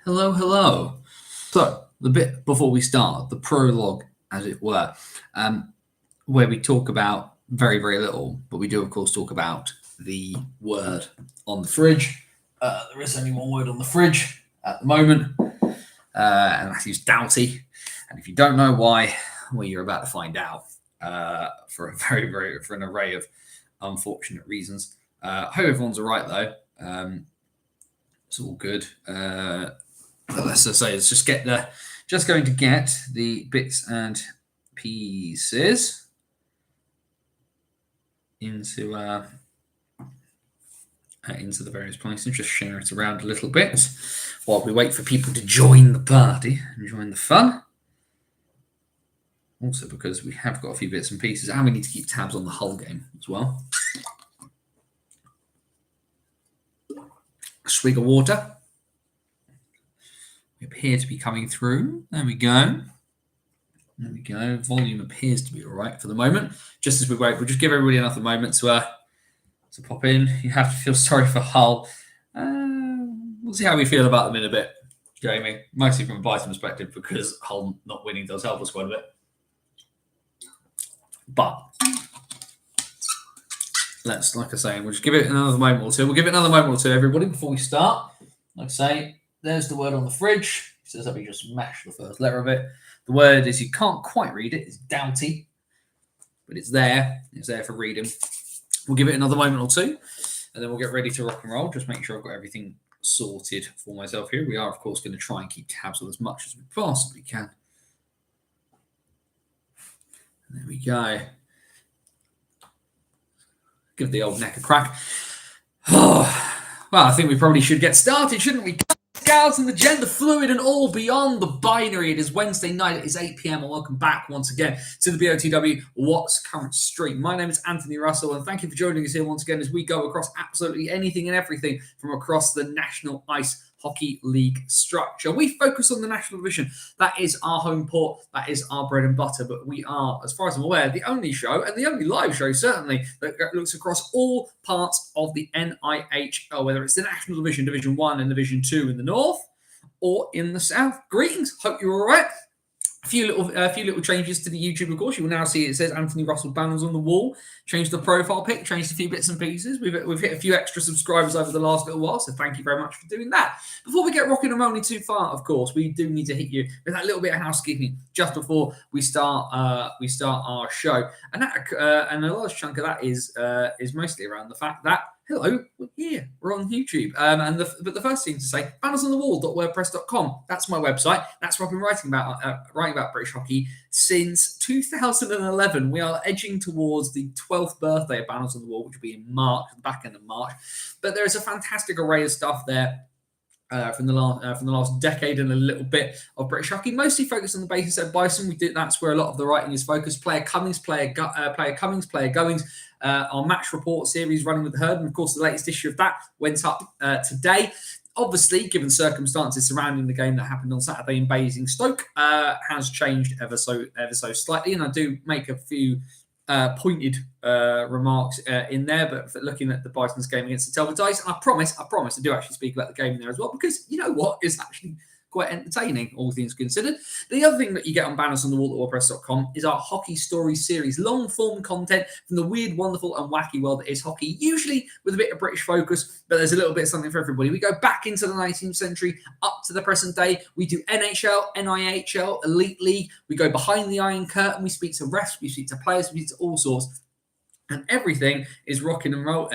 Hello, hello. So, the bit before we start, the prologue, as it were, where we talk about very, very little, but we do, of course, talk about the word on the fridge. There is only one word on the fridge at the moment, and that is Doughty. And if you don't know why, well, you're about to find out for an array of unfortunate reasons. Hope everyone's all right, though. It's all good. Let's just say it's just going to get the bits and pieces into the various places. Just share it around a little bit while we wait for people to join the party and join the fun. Also, because we have got a few bits and pieces, and we need to keep tabs on the Hull game as well. A swig of water. We appear to be coming through. There we go. There we go. Volume appears to be all right for the moment. Just as we wait, we'll just give everybody another moment to pop in. You have to feel sorry for Hull. We'll see how we feel about them in a bit, Jamie. Mostly from a Bison perspective, because Hull not winning does help us quite a bit. But let's, like I say, we'll just give it another moment or two. We'll give it another moment or two, everybody, before we start. Like I say, there's the word on the fridge. It says that we just mash the first letter of it. The word is, you can't quite read it, it's Doughty, but it's there. It's there for reading. We'll give it another moment or two, and then we'll get ready to rock and roll. Just make sure I've got everything sorted for myself here. We are, of course, going to try and keep tabs on as much as we possibly can. There we go. Give the old neck a crack. Oh, well, I think we probably should get started, shouldn't we? Scouts and the gender fluid and all beyond the binary. It is Wednesday night. It is 8 p.m. and welcome back once again to the BOTW What's Current stream. My name is Anthony Russell, and thank you for joining us here once again as we go across absolutely anything and everything from across the National Ice Hockey League structure. We focus on the National Division. That is our home port. That is our bread and butter. But we are, as far as I'm aware, the only show, and the only live show, certainly, that looks across all parts of the NIHL, whether it's the National Division, Division 1 and Division 2 in the north, or in the south. Greetings. Hope you're all right. A few little changes to the YouTube, of course. You will now see it says Anthony Russell banners on the wall. Changed the profile pic, changed a few bits and pieces. We've hit a few extra subscribers over the last little while, so thank you very much for doing that. Before we get rocking and rolling too far, of course, we do need to hit you with that little bit of housekeeping just before we start our show, and a large chunk of that is mostly around the fact that, hello, we're here. We're on YouTube. But the first thing to say, bannersonthewall.wordpress.com. That's my website. That's where I've been writing about British hockey since 2011. We are edging towards the 12th birthday of Banners on the Wall, which will be in March, the back end of March. But there is a fantastic array of stuff there. From the last decade and a little bit of British hockey, mostly focused on the basis of Bison. That's where a lot of the writing is focused. Player Cummings, player Goings. Our match report series running with the Herd, and of course the latest issue of that went up today. Obviously, given circumstances surrounding the game that happened on Saturday in Basingstoke, has changed ever so slightly, and I do make a few pointed remarks in there, but looking at the Bison's game against the Telford Dice, and I promise I do actually speak about the game in there as well, because you know what, it's actually quite entertaining, all things considered. The other thing that you get on bannersonthewall.wordpress.com is our hockey story series, long-form content from the weird, wonderful, and wacky world that is hockey, usually with a bit of British focus, but there's a little bit of something for everybody. We go back into the 19th century, up to the present day. We do NHL, NIHL, Elite League. We go behind the Iron Curtain. We speak to refs, we speak to players, we speak to all sorts. And everything is rocking and rolling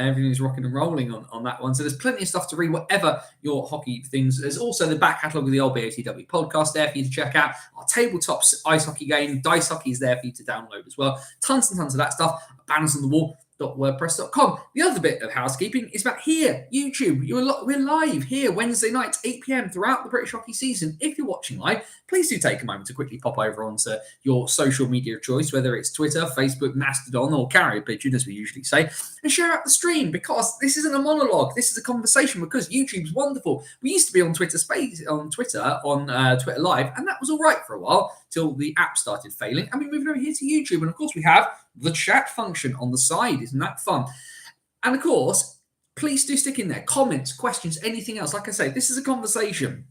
on that one. So there's plenty of stuff to read, whatever your hockey things. There's also the back catalogue of the old BOTW podcast there for you to check out. Our tabletop ice hockey game, Dice Hockey is there for you to download as well. Tons and tons of that stuff. Banners on the wall. .wordpress.com. The other bit of housekeeping is about here, YouTube. We're live here Wednesday night, 8 p.m. throughout the British hockey season. If you're watching live, please do take a moment to quickly pop over onto your social media of choice, whether it's Twitter, Facebook, Mastodon, or Carrier Pigeon, as we usually say, and share out the stream, because this isn't a monologue. This is a conversation, because YouTube's wonderful. We used to be on Twitter Live, and that was all right for a while till the app started failing, and we moved over here to YouTube. And of course, we have the chat function on the side. Isn't that fun? And of course, please do stick in there comments, questions, anything else. Like I say, this is a conversation.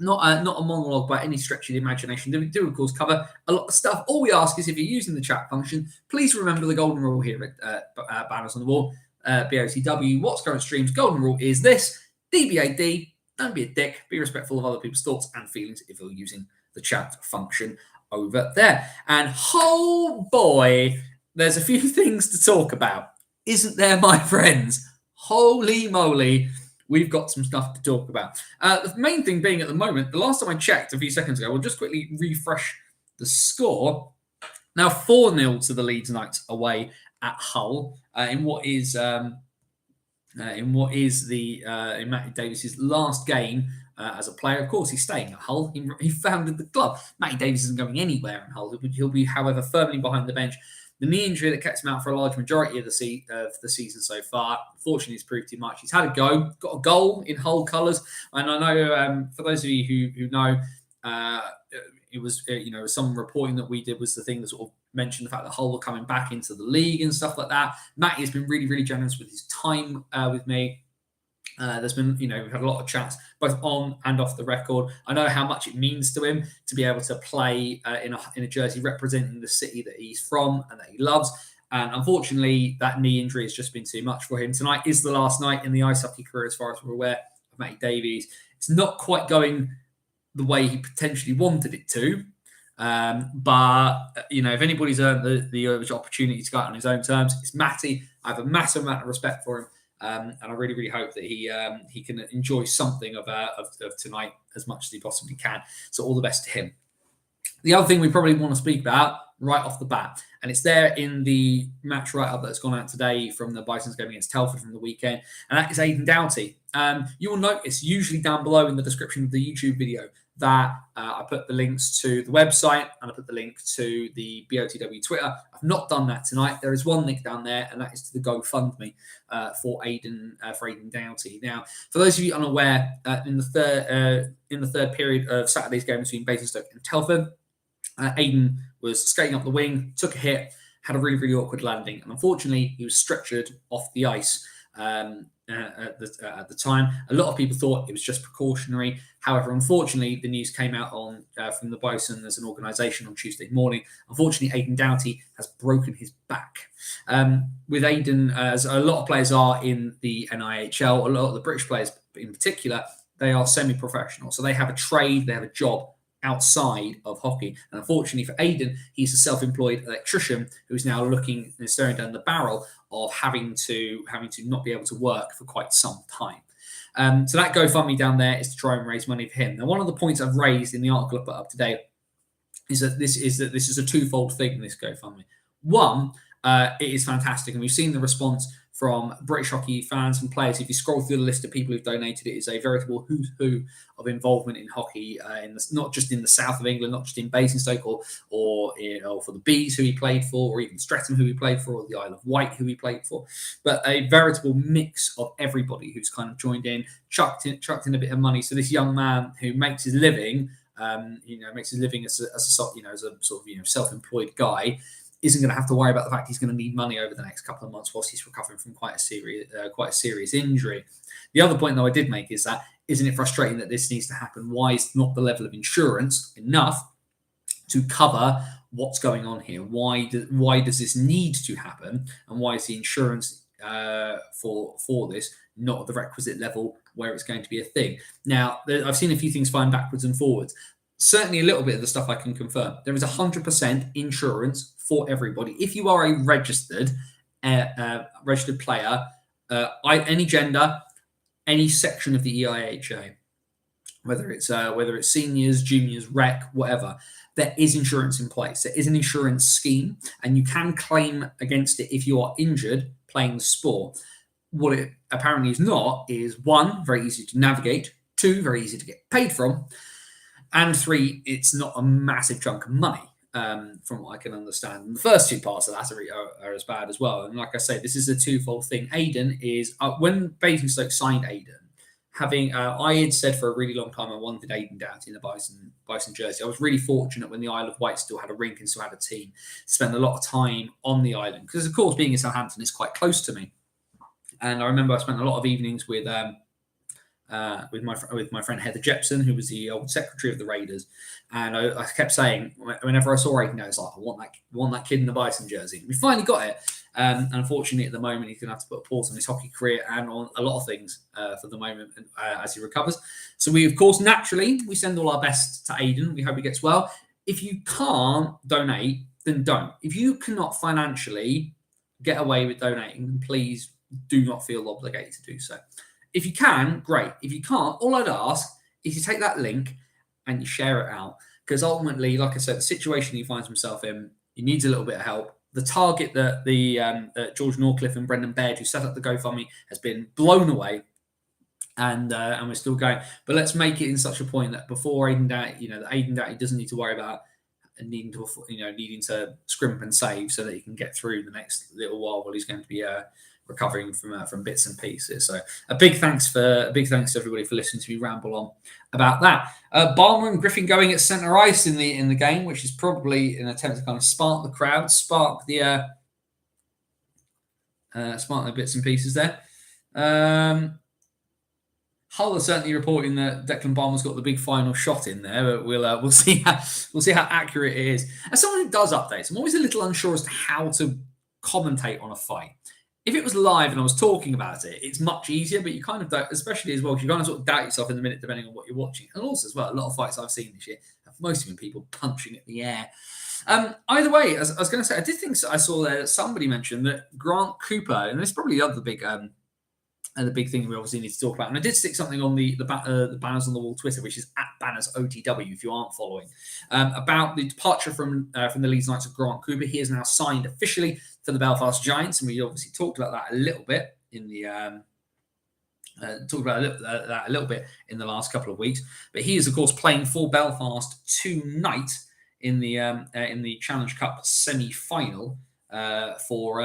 Not a monologue by any stretch of the imagination. We do, of course, cover a lot of stuff. All we ask is if you're using the chat function, please remember the golden rule here at Banners on the Wall, BOTW. What's current streams? Golden rule is this: DBAD. Don't be a dick. Be respectful of other people's thoughts and feelings if you're using the chat function over there. And oh boy, there's a few things to talk about, isn't there, my friends? Holy moly. We've got some stuff to talk about. The main thing being at the moment, the last time I checked a few seconds ago, we'll just quickly refresh the score. Now 4-0 to the Leeds Knights away at Hull in what is Matty Davies' last game as a player. Of course, he's staying at Hull. He founded the club. Matty Davies isn't going anywhere in Hull. He'll be, however, firmly behind the bench. The knee injury that kept him out for a large majority of the season so far, unfortunately, has proved too much. He's had a go, got a goal in Hull colours, and I know for those of you who know, it was some reporting that we did was the thing that sort of mentioned the fact that Hull were coming back into the league and stuff like that. Matty has been really, really generous with his time with me. There's been, we've had a lot of chats both on and off the record. I know how much it means to him to be able to play in a jersey representing the city that he's from and that he loves. And unfortunately, that knee injury has just been too much for him. Tonight is the last night in the ice hockey career, as far as we're aware, of Matty Davies. It's not quite going the way he potentially wanted it to. But if anybody's earned the opportunity to go out on his own terms, it's Matty. I have a massive amount of respect for him. And I really, really hope that he can enjoy something of tonight as much as he possibly can. So all the best to him. The other thing we probably want to speak about right off the bat, and it's there in the match write-up that's gone out today from the Bison's game against Telford from the weekend, and that is Aidan Doughty. You will notice usually down below in the description of the YouTube video that I put the links to the website and I put the link to the BOTW Twitter. I've not done that tonight. There is one link down there, and that is to the GoFundMe for Aidan Doughty. Now, for those of you unaware, in the third period of Saturday's game between Basingstoke and Telford, Aidan was skating up the wing, took a hit, had a really, really awkward landing, and unfortunately, he was stretchered off the ice at the time. A lot of people thought it was just precautionary. However, unfortunately, the news came out from the Bison as an organisation on Tuesday morning. Unfortunately, Aidan Doughty has broken his back. With Aidan, as a lot of players are in the NIHL, a lot of the British players in particular, they are semi-professional. So they have a trade, they have a job outside of hockey. And unfortunately for Aidan, he's a self-employed electrician who's now staring down the barrel of having to not be able to work for quite some time. So that GoFundMe down there is to try and raise money for him. Now, one of the points I've raised in the article I put up today is that this is a twofold thing, this GoFundMe. One, it is fantastic, and we've seen the response from British hockey fans and players. If you scroll through the list of people who've donated, it is a veritable who's who of involvement in hockey, not just in the south of England, not just in Basingstoke or for the Bees who he played for, or even Streatham who he played for, or the Isle of Wight who he played for, but a veritable mix of everybody who's kind of joined in, chucked in a bit of money. So this young man who makes his living, as a sort of self-employed guy, isn't going to have to worry about the fact he's going to need money over the next couple of months whilst he's recovering from quite a serious injury. The other point, though, I did make is that isn't it frustrating that this needs to happen? Why is not the level of insurance enough to cover what's going on here? Why does this need to happen? And why is the insurance for this not at the requisite level where it's going to be a thing? Now, I've seen a few things flying backwards and forwards. Certainly a little bit of the stuff I can confirm. There is 100% insurance for everybody. If you are a registered player, any gender, any section of the EIHA, whether it's seniors, juniors, rec, whatever, there is insurance in place. There is an insurance scheme, and you can claim against it if you are injured playing the sport. What it apparently is not is, one, very easy to navigate, two, very easy to get paid from, and three, it's not a massive chunk of money, from what I can understand. And the first two parts of that are as bad as well. And like I say, this is a twofold thing. Aidan is, when Basingstoke signed Aidan, I had said for a really long time I wanted Aidan Doughty in the Bison jersey. I was really fortunate when the Isle of Wight still had a rink and still had a team, spent a lot of time on the island. Because, of course, being in Southampton is quite close to me. And I remember I spent a lot of evenings with with my friend Heather Jepson, who was the old secretary of the Raiders, and I kept saying whenever I saw Aidan, I was like, I want that kid in the Bison jersey. And we finally got it. Unfortunately, at the moment, he's going to have to put a pause on his hockey career and on a lot of things for the moment as he recovers. So we, of course, naturally, we send all our best to Aidan. We hope he gets well. If you can't donate, then don't. If you cannot financially get away with donating, then please do not feel obligated to do so. If you can, great. If you can't, all I'd ask is you take that link and you share it out. Because ultimately, like I said, the situation he finds himself in, he needs a little bit of help. The target that George Norcliffe and Brendan Baird, who set up the GoFundMe, has been blown away, and we're still going. But let's make it in such a point that before Aidan Doughty, Aidan Doughty doesn't need to worry about needing to scrimp and save so that he can get through the next little while he's going to be recovering from bits and pieces. So a big thanks to everybody for listening to me ramble on about that. Balmer and Griffin going at centre ice in the game, which is probably an attempt to kind of spark the crowd, spark the bits and pieces there. Hull are certainly reporting that Declan Balmer's got the big final shot in there, but we'll see how accurate it is. As someone who does updates, I'm always a little unsure as to how to commentate on a fight. If it was live and I was talking about it, it's much easier, but you kind of don't, especially as well, because you kind of sort of doubt yourself in the minute depending on what you're watching. And also as well, a lot of fights I've seen this year have mostly been people punching at the air. Either way, as I was going to say, I did think I saw there that somebody mentioned that Grant Cooper, and it's probably the other big thing we obviously need to talk about. And I did stick something on the Banners on the Wall Twitter, which is @BannersOTW if you aren't following, about the departure from the Leeds Knights of Grant Cooper. He is now signed officially for the Belfast Giants, and we obviously talked about that a little bit in the last couple of weeks. But he is, of course, playing for Belfast tonight in the Challenge Cup semi-final for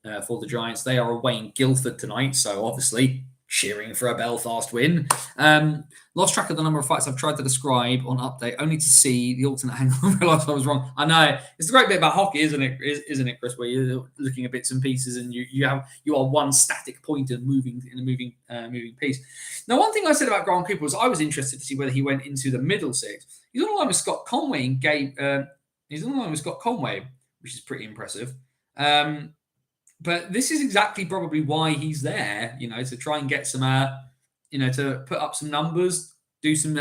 the Giants. They are away in Guildford tonight, so obviously cheering for a Belfast win. Lost track of the number of fights I've tried to describe on update, only to see the alternate angle and realise I was wrong. I know it's the great bit about hockey, isn't it, Chris? Where you're looking at bits and pieces, and you are one static point and moving in a moving piece. Now, one thing I said about Grant Cooper was I was interested to see whether he went into the middle six. He's on the line with Scott Conway and Gabe. He's on the line with Scott Conway, which is pretty impressive. But this is exactly probably why he's there, to try and get some, to put up some numbers, do some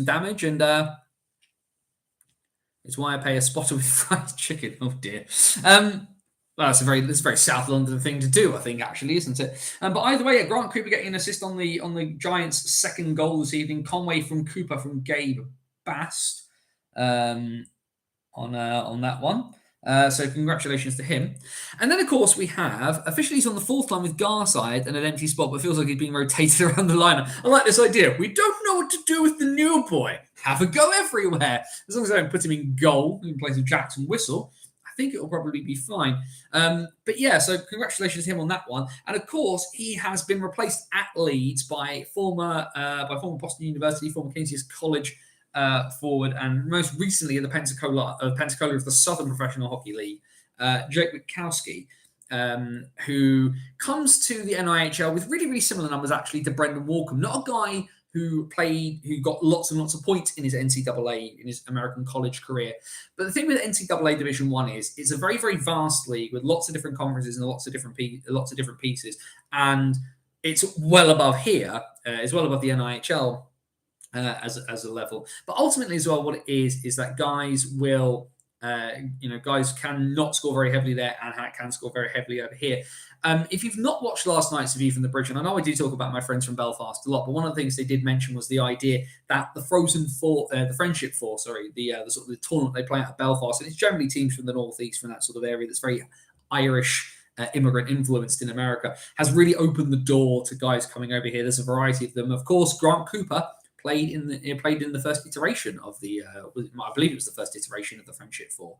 damage, and it's why I pay a spotter with fried chicken. Oh dear. Well, that's a very South London thing to do, I think, actually, isn't it? But either way, Grant Cooper getting an assist on the Giants' second goal this evening. Conway from Cooper from Gabe Bast on that one. So congratulations to him. And then, of course, we have officially he's on the fourth line with Garside and an empty spot, but feels like he's being rotated around the lineup. I like this idea. We don't know what to do with the new boy. Have a go everywhere. As long as I don't put him in goal in place of Jackson Whistle, I think it'll probably be fine. But yeah, so congratulations to him on that one. And of course, he has been replaced at Leeds by former Boston University, former King's College forward, and most recently in the Pensacola of the Southern Professional Hockey League, Jake Witkowski, who comes to the NIHL with really, really similar numbers actually to Brendan Walkham. Not a guy who got lots and lots of points in his NCAA, in his American college career. But the thing with NCAA Division One is it's a very, very vast league with lots of different conferences and lots of different pieces, and it's well above here, it's well above the NIHL. As a level, but ultimately as well, what it is that guys will, guys can not score very heavily there and can score very heavily over here. If you've not watched last night's View from the Bridge, and I know I do talk about my friends from Belfast a lot, but one of the things they did mention was the idea that the Friendship Four, the sort of the tournament they play out at Belfast, and it's generally teams from the northeast, from that sort of area that's very Irish. Immigrant influenced in America, has really opened the door to guys coming over here. There's a variety of them. Of course, Grant Cooper played in the first iteration of the, I believe it was the first iteration of the Friendship Four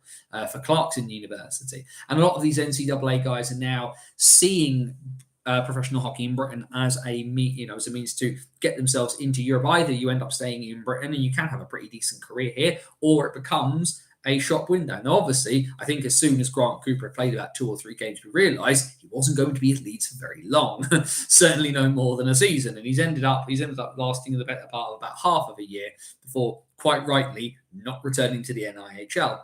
for Clarkson University. And a lot of these NCAA guys are now seeing professional hockey in Britain as a means to get themselves into Europe. Either you end up staying in Britain and you can have a pretty decent career here, or it becomes a shop window. Now, obviously, I think as soon as Grant Cooper had played about 2 or 3 games, we realised he wasn't going to be at Leeds for very long. Certainly no more than a season. And he's ended up lasting the better part of about half of a year before, quite rightly, not returning to the NIHL.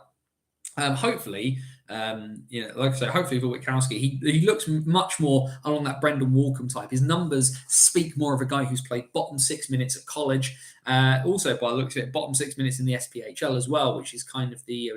Hopefully, like I say, hopefully for Witkowski, he looks much more along that Brendan Walcombe type. His numbers speak more of a guy who's played bottom 6 minutes at college. Also, by the looks of it, bottom 6 minutes in the SPHL as well, which is kind of the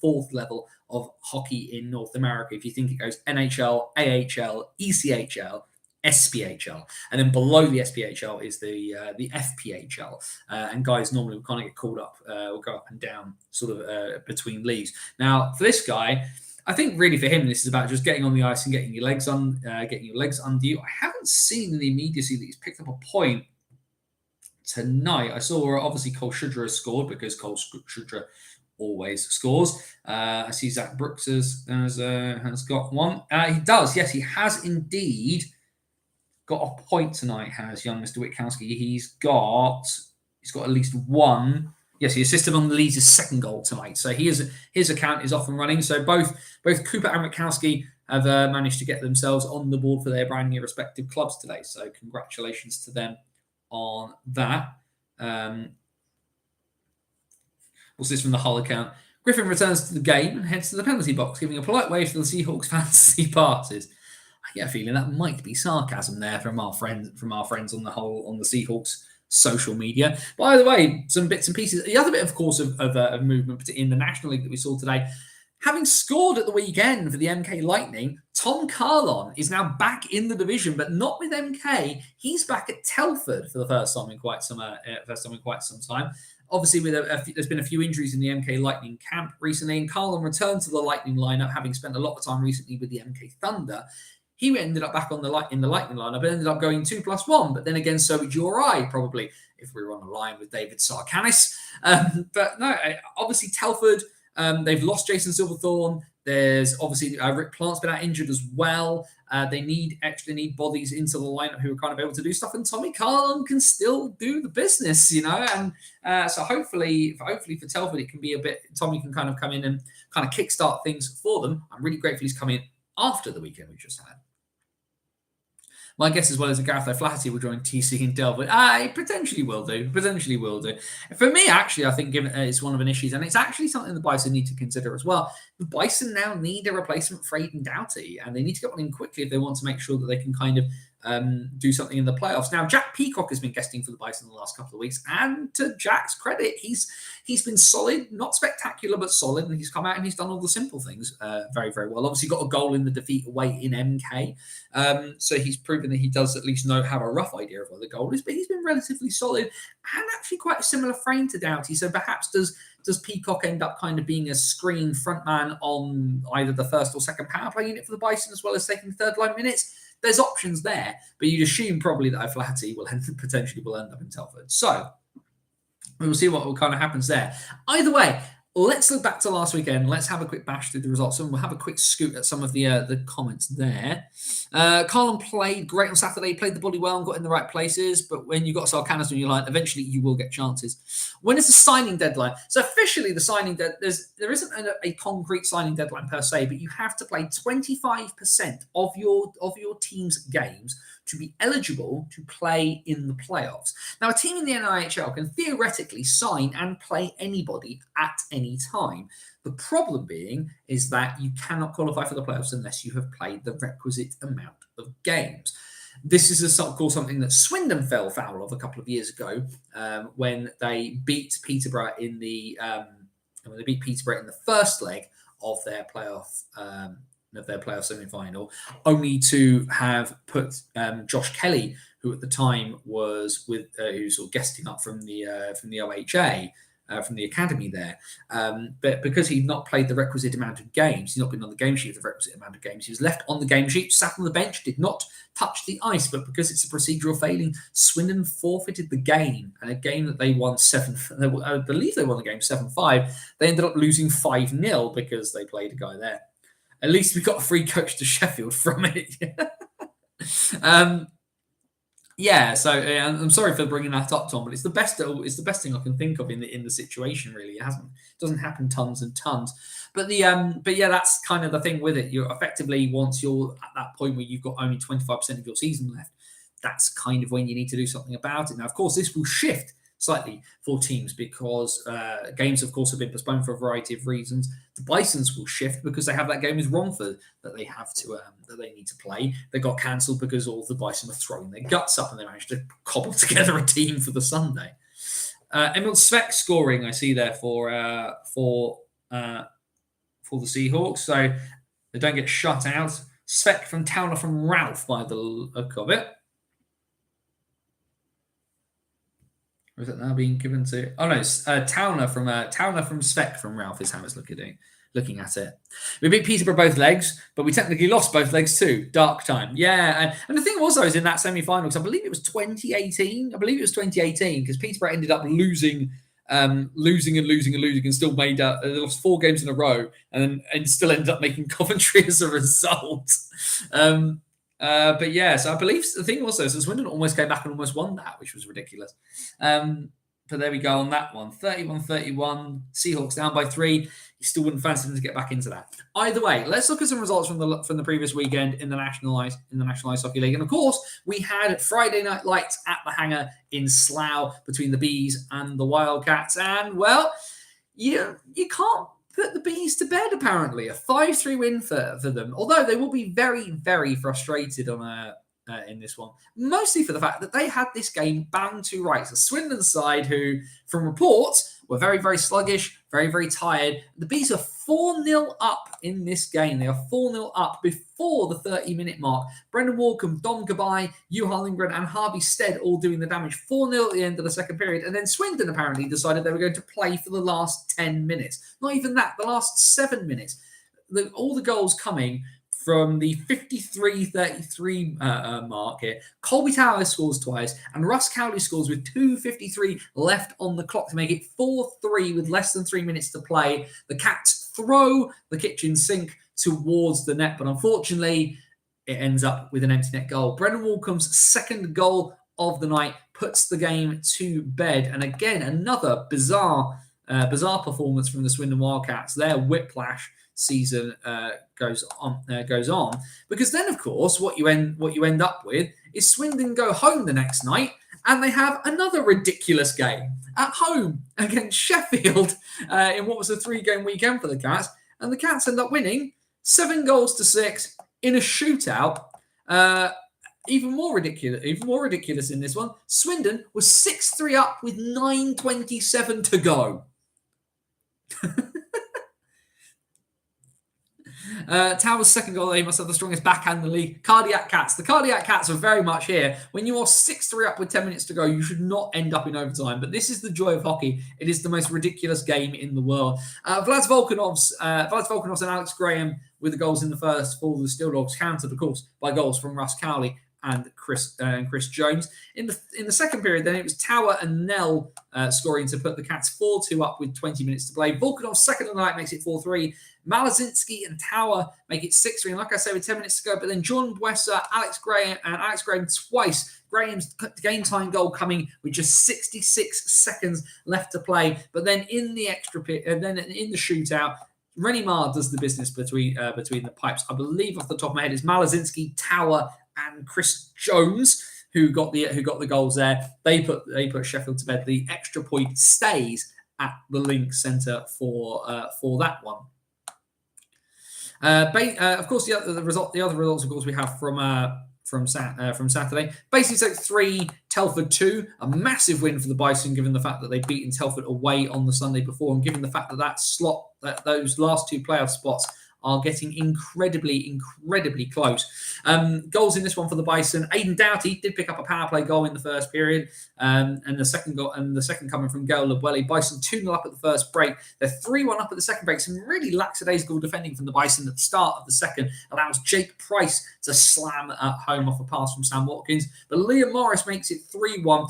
fourth level of hockey in North America. If you think it goes NHL, AHL, ECHL, SPHL, and then below the SPHL is the FPHL, and guys normally will kind of get called up, will go up and down sort of between leagues. Now, for this guy, I think really for him, this is about just getting on the ice and getting your legs under you. I haven't seen the immediacy that he's picked up a point tonight. I saw obviously Cole Shudra has scored because Cole Shudra always scores. I see Zach Brooks has got one. He does, yes, he has indeed got a point tonight, has young Mr. Witkowski. He's got at least one. Yes, he assisted on the Leeds' second goal tonight. So his account is off and running. So both Cooper and Witkowski have managed to get themselves on the board for their brand new respective clubs today. So congratulations to them on that. What's this from the Hull account? Griffin returns to the game and heads to the penalty box, giving a polite wave to the Seahawks fans as he passes. I get a feeling that might be sarcasm there from our friends on the Seahawks social media. By the way, some bits and pieces. The other bit, of course, of movement in the National League that we saw today, having scored at the weekend for the MK Lightning, Tom Carlon is now back in the division, but not with MK. He's back at Telford for the first time in quite some time. Obviously, there's been a few injuries in the MK Lightning camp recently, and Carlon returned to the Lightning lineup, having spent a lot of time recently with the MK Thunder. He ended up back in the Lightning lineup, ended up going 2+1, but then again, so would you or I, probably, if we were on a line with David Sarkanis. But no, obviously Telford, they've lost Jason Silverthorne. There's obviously Rick Plant's been out injured as well. They need bodies into the lineup who are kind of able to do stuff, and Tommy Carlon can still do the business, And so hopefully for Telford, it can be a bit. Tommy can kind of come in and kind of kickstart things for them. I'm really grateful he's come in after the weekend we just had. My guess as well is that Gareth O'Flaherty will join TC in Telford. He potentially will do. For me, actually, I think given it's one of an issues, and it's actually something the Bison need to consider as well. The Bison now need a replacement for Aidan Doughty, and they need to get one in quickly if they want to make sure that they can kind of do something in the playoffs. Now, Jack Peacock has been guesting for the Bison the last couple of weeks, and to Jack's credit, he's been solid, not spectacular, but solid, and he's come out and he's done all the simple things very, very well. Obviously got a goal in the defeat away in MK, so he's proven that he does at least have a rough idea of where the goal is, but he's been relatively solid and actually quite a similar frame to Doughty. So perhaps does Peacock end up kind of being a screen frontman on either the first or second power play unit for the Bison, as well as taking third line minutes? There's options there, but you'd assume probably that O'Flaherty will end up in Telford. So we will see what kind of happens there. Either way, let's look back to last weekend. Let's have a quick bash through the results, and we'll have a quick scoot at some of the comments there. Carlon played great on Saturday. He played the body well and got in the right places, but when you've got Sarkanis on your line, eventually you will get chances. When is the signing deadline? So officially the signing there isn't a concrete signing deadline per se, but you have to play 25% of your team's games to be eligible to play in the playoffs. Now, a team in the NIHL can theoretically sign and play anybody at any time. The problem being is that you cannot qualify for the playoffs unless you have played the requisite amount of games. This is, of course, something that Swindon fell foul of a couple of years ago when they beat Peterborough in the first leg of their playoff semi-final, only to have put Josh Kelly, who at the time was who was sort of guesting up from the OHA, from the academy there. But because he'd not played the requisite amount of games, he'd not been on the game sheet for the requisite amount of games, he was left on the game sheet, sat on the bench, did not touch the ice. But because it's a procedural failing, Swindon forfeited the game, and a game that they won I believe they won the game 7-5. They ended up losing 5-0 because they played a guy there. At least we got a free coach to Sheffield from it. Yeah, so I'm sorry for bringing that up, Tom, but it's the best. It's the best thing I can think of in the situation. Really, it doesn't happen tons and tons. But yeah, that's kind of the thing with it. You're effectively, once you're at that point where you've got only 25% of your season left, that's kind of when you need to do something about it. Now, of course, this will shift slightly for teams because games, of course, have been postponed for a variety of reasons. The Bisons will shift because they have that game with Romford that they have to that they need to play. They got cancelled because all of the Bison were throwing their guts up and they managed to cobble together a team for the Sunday. Emil Svek scoring, I see there for the Seahawks, so they don't get shut out. Svek from Towner from Ralph by the look of it. Or is it now being given to? Oh no, Towner from Svek from Ralph is how it's looking at it. We beat Peterborough both legs, but we technically lost both legs too. Dark time, yeah. And the thing was, though, is in that semi-final, because I believe it was 2018. I believe it was 2018 because Peterborough ended up losing and still made they lost 4 games in a row and still ended up making Coventry as a result. But yeah, so I believe the thing also is Swindon almost came back and almost won that, which was ridiculous. But there we go on that one. 31-31, Seahawks down by 3. You still wouldn't fancy them to get back into that. Either way, let's look at some results from the previous weekend in the National Ice Hockey League. And of course, we had Friday Night Lights at the Hangar in Slough between the Bees and the Wildcats. And well, you can't put the Bees to bed, apparently. A 5-3 win for them. Although they will be very, very frustrated in this one. Mostly for the fact that they had this game bound to rights. A Swindon side who, from reports, were very, very sluggish, very, very tired. The Bees are 4-0 up in this game. They are 4-0 up before the 30-minute mark. Brendan Walcombe, Dom Gabai, Juha Lindgren and Harvey Stead all doing the damage. 4-0 at the end of the second period. And then Swindon apparently decided they were going to play for the last 10 minutes. Not even that, the last 7 minutes. All the goals coming from the 53-33 mark here. Colby Towers scores twice, and Russ Cowley scores with 2:53 left on the clock to make it 4-3 with less than 3 minutes to play. The Cats throw the kitchen sink towards the net, but unfortunately, it ends up with an empty net goal. Brendan Walcombe's second goal of the night puts the game to bed, and again, another bizarre performance from the Swindon Wildcats. Their whiplash season goes on because then, of course, what you end up with is Swindon go home the next night and they have another ridiculous game at home against Sheffield in what was a 3-game weekend for the Cats, and the Cats end up winning 7-6 in a shootout. Even more ridiculous in this one. Swindon was 6-3 up with 9:27 to go. Towers' second goal, they must have the strongest backhand in the league. Cardiac Cats. The Cardiac Cats are very much here. When you are 6-3 up with 10 minutes to go, you should not end up in overtime. But this is the joy of hockey. It is the most ridiculous game in the world. Vlad Volkanovs and Alex Graham with the goals in the first for the Steel Dogs, countered, of course, by goals from Russ Cowley and Chris Jones. In the second period, then it was Tower and Nell scoring to put the Cats 4-2 up with 20 minutes to play. Volkanov's second of the night makes it 4-3. Malazinski and Tower make it 6-3. And like I say, with 10 minutes to go, but then John Buessa, Alex Graham twice. Graham's game time goal coming with just 66 seconds left to play. But then in the then in the shootout, Rennie Marr does the business between the pipes. I believe off the top of my head it's Malazinski, Tower, and Chris Jones who got the goals there. They put Sheffield to bed. The extra point stays at the Link Centre for that one. Of course, the other results, of course, we have from Saturday. Basingstoke 3, Telford 2. A massive win for the Bison, given the fact that they'd beaten Telford away on the Sunday before, and given the fact that those last 2 playoff spots are getting incredibly close. Goals in this one for the Bison. Aidan Doughty did pick up a power play goal in the first period, and the second coming from Gail Lebwelly. Bison 2-0 up at the first break. They're 3-1 up at the second break. Some really lackadaisical defending from the Bison at the start of the second allows Jake Price to slam at home off a pass from Sam Watkins. But Liam Morris makes it 3-1.